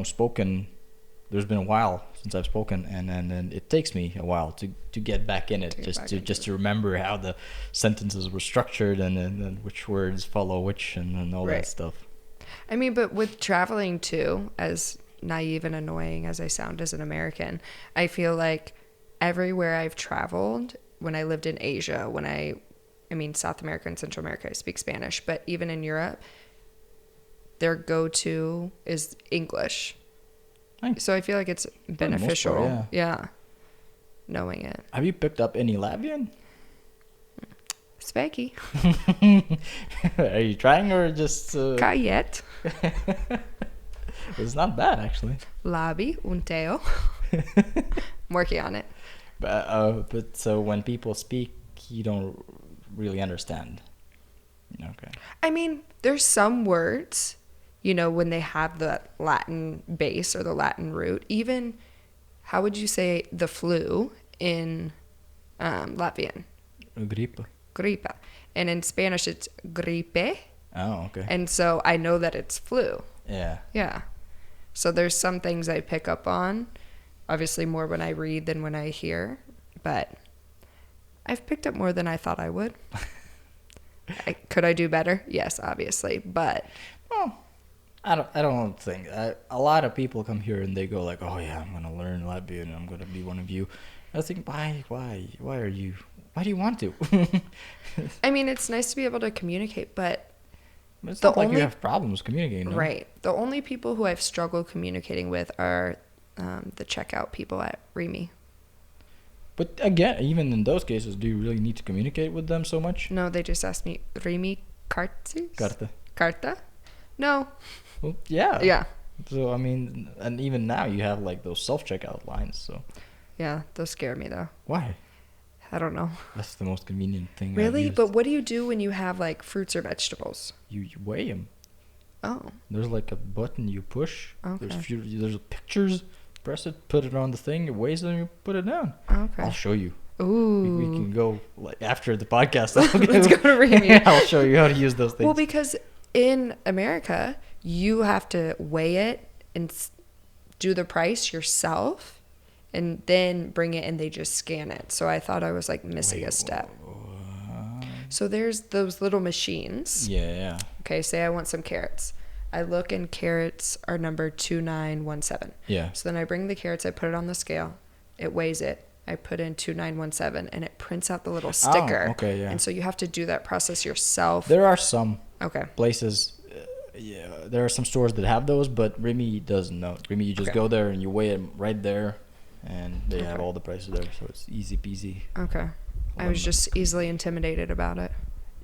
spoken. There's been a while since I've spoken, and it takes me a while to get back in it, just to remember how the sentences were structured and which words follow which and all that stuff. I mean, but with traveling too, as naive and annoying as I sound as an American, I feel like everywhere I've traveled, when I lived in Asia, South America and Central America, I speak Spanish, but even in Europe, their go-to is English. So I feel like it's beneficial. Part, yeah. Knowing it. Have you picked up any Latvian? Sveki. Are you trying or just... Kā iet? It's not bad, actually. Labi un teo. I'm working on it. But so when people speak, you don't really understand. Okay. I mean, there's some words, when they have the Latin base or the Latin root. Even, how would you say the flu in Latvian? Gripa. Gripa. And in Spanish, it's gripe. Oh, okay. And so I know that it's flu. Yeah. Yeah. So there's some things I pick up on, obviously more when I read than when I hear, but I've picked up more than I thought I would. Could I do better? Yes, obviously, but... Well, I don't think... a lot of people come here and they go like, oh yeah, I'm going to learn Latvian and I'm going to be one of you. I think, why are you... Why do you want to? I mean, it's nice to be able to communicate, but... It's not like you have problems communicating, no? Right. The only people who I've struggled communicating with are the checkout people at Remy. But again, even in those cases, do you really need to communicate with them so much? No, they just asked me, Remy kartis? Karta. Karta? No. Well, yeah. Yeah. So, I mean, and even now you have like those self-checkout lines, so. Yeah, those scare me though. Why? I don't know. That's the most convenient thing. Really? But what do you do when you have like fruits or vegetables? You weigh them. Oh. There's like a button you push. Okay. There's pictures. Press it, put it on the thing. It weighs them. You put it down. Okay. I'll show you. Ooh. We can go like after the podcast. Let's go to Remy. I'll show you how to use those things. Well, because in America, you have to weigh it and do the price yourself. And then bring it and they just scan it. So I thought I was like missing a step. So there's those little machines. Yeah. Okay, say I want some carrots. I look and carrots are number 2917. Yeah. So then I bring the carrots, I put it on the scale. It weighs it. I put in 2917 and it prints out the little sticker. Oh, okay, yeah. And so you have to do that process yourself. There are some places. There are some stores that have those, but Remy doesn't know. Remy, you just go there and you weigh it right there. And they have all the prices there, so it's easy peasy. Okay. I was just easily intimidated about it.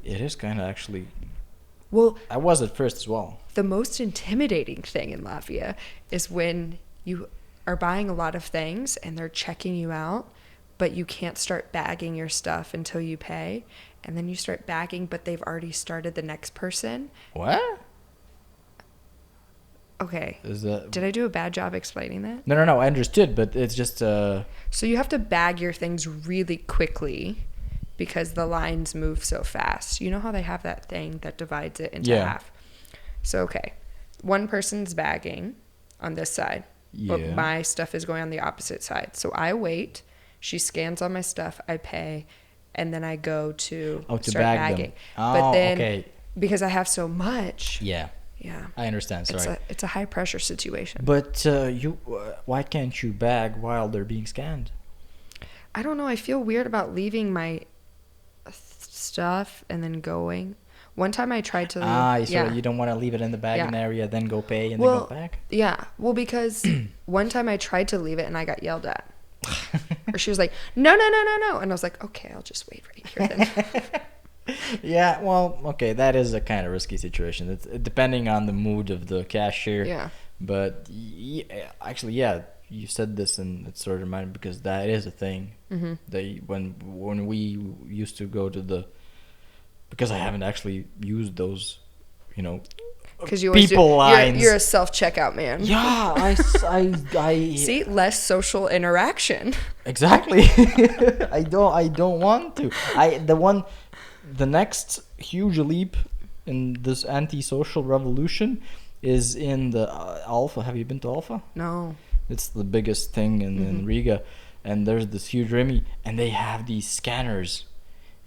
It is kind of actually... Well... I was at first as well. The most intimidating thing in Latvia is when you are buying a lot of things and they're checking you out, but you can't start bagging your stuff until you pay. And then you start bagging, but they've already started the next person. What? Okay. Did I do a bad job explaining that? No. I understood, but it's just... So you have to bag your things really quickly because the lines move so fast. You know how they have that thing that divides it into half? So, okay. One person's bagging on this side, but my stuff is going on the opposite side. So I wait. She scans all my stuff. I pay. And then I go to start bagging. But then, because I have so much... Yeah. Yeah, I understand. Sorry, it's a high pressure situation. But why can't you bag while they're being scanned? I don't know. I feel weird about leaving my stuff and then going. One time I tried to. So you don't want to leave it in the bagging area, then go pay and then go back? Yeah. Well, because one time I tried to leave it and I got yelled at. Or she was like, no. And I was like, okay, I'll just wait right here then. Yeah, well, okay, that is a kind of risky situation. It's depending on the mood of the cashier. Yeah. But actually, yeah, you said this and it sort of reminded me because that is a thing. Mm-hmm. When we used to go to the, because I haven't actually used those, because you people lines. You're a self-checkout man. Yeah, I see, less social interaction. Exactly. I don't want to. The next huge leap in this anti-social revolution is in the Alpha. Have you been to Alpha? No. It's the biggest thing in Riga, and there's this huge Rimi, and they have these scanners.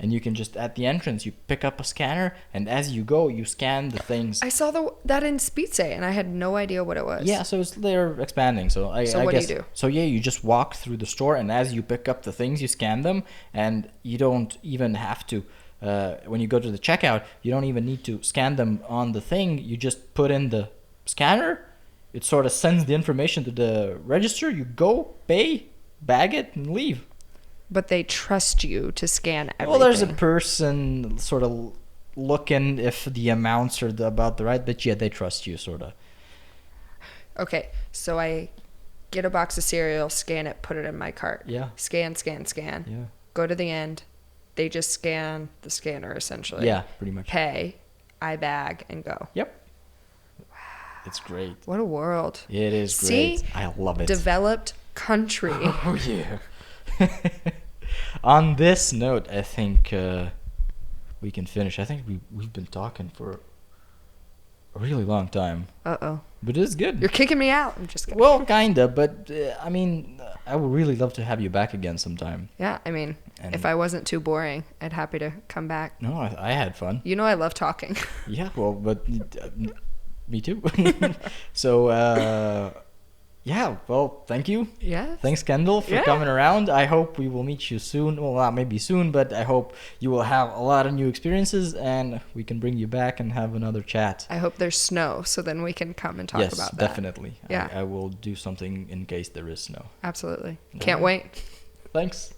And you can just, at the entrance, you pick up a scanner, and as you go, you scan the things. I saw that in Spitze, and I had no idea what it was. Yeah, so they're expanding. So I what guess, do you do? So yeah, you just walk through the store, and as you pick up the things, you scan them, and you don't even have to, when you go to the checkout, you don't even need to scan them on the thing. You just put in the scanner. It sort of sends the information to the register. You go, pay, bag it, and leave. But they trust you to scan everything. Well, there's a person sort of looking if the amounts are about the right, but yeah, they trust you, sort of. Okay, so I get a box of cereal, scan it, put it in my cart. Yeah. Scan. Yeah. Go to the end. They just scan the scanner, essentially. Yeah, pretty much. Pay, I bag, and go. Yep. Wow. It's great. What a world. It is great. See? I love it. Developed country. Oh, yeah. On this note, I think we can finish. I think we've been talking for a really long time. Uh-oh. But it's good. You're kicking me out. I'm just kidding. Well, kinda, but I mean, I would really love to have you back again sometime. Yeah, I mean, if I wasn't too boring, I'd happy to come back. No, I had fun. You know I love talking. Yeah, well, but me too. So, yeah, well, thank you. Yeah. Thanks, Kendall, for coming around. I hope we will meet you soon. Well, not maybe soon, but I hope you will have a lot of new experiences and we can bring you back and have another chat. I hope there's snow so then we can come and talk about that. Yes, definitely. Yeah. I will do something in case there is snow. Absolutely. Can't wait. Thanks.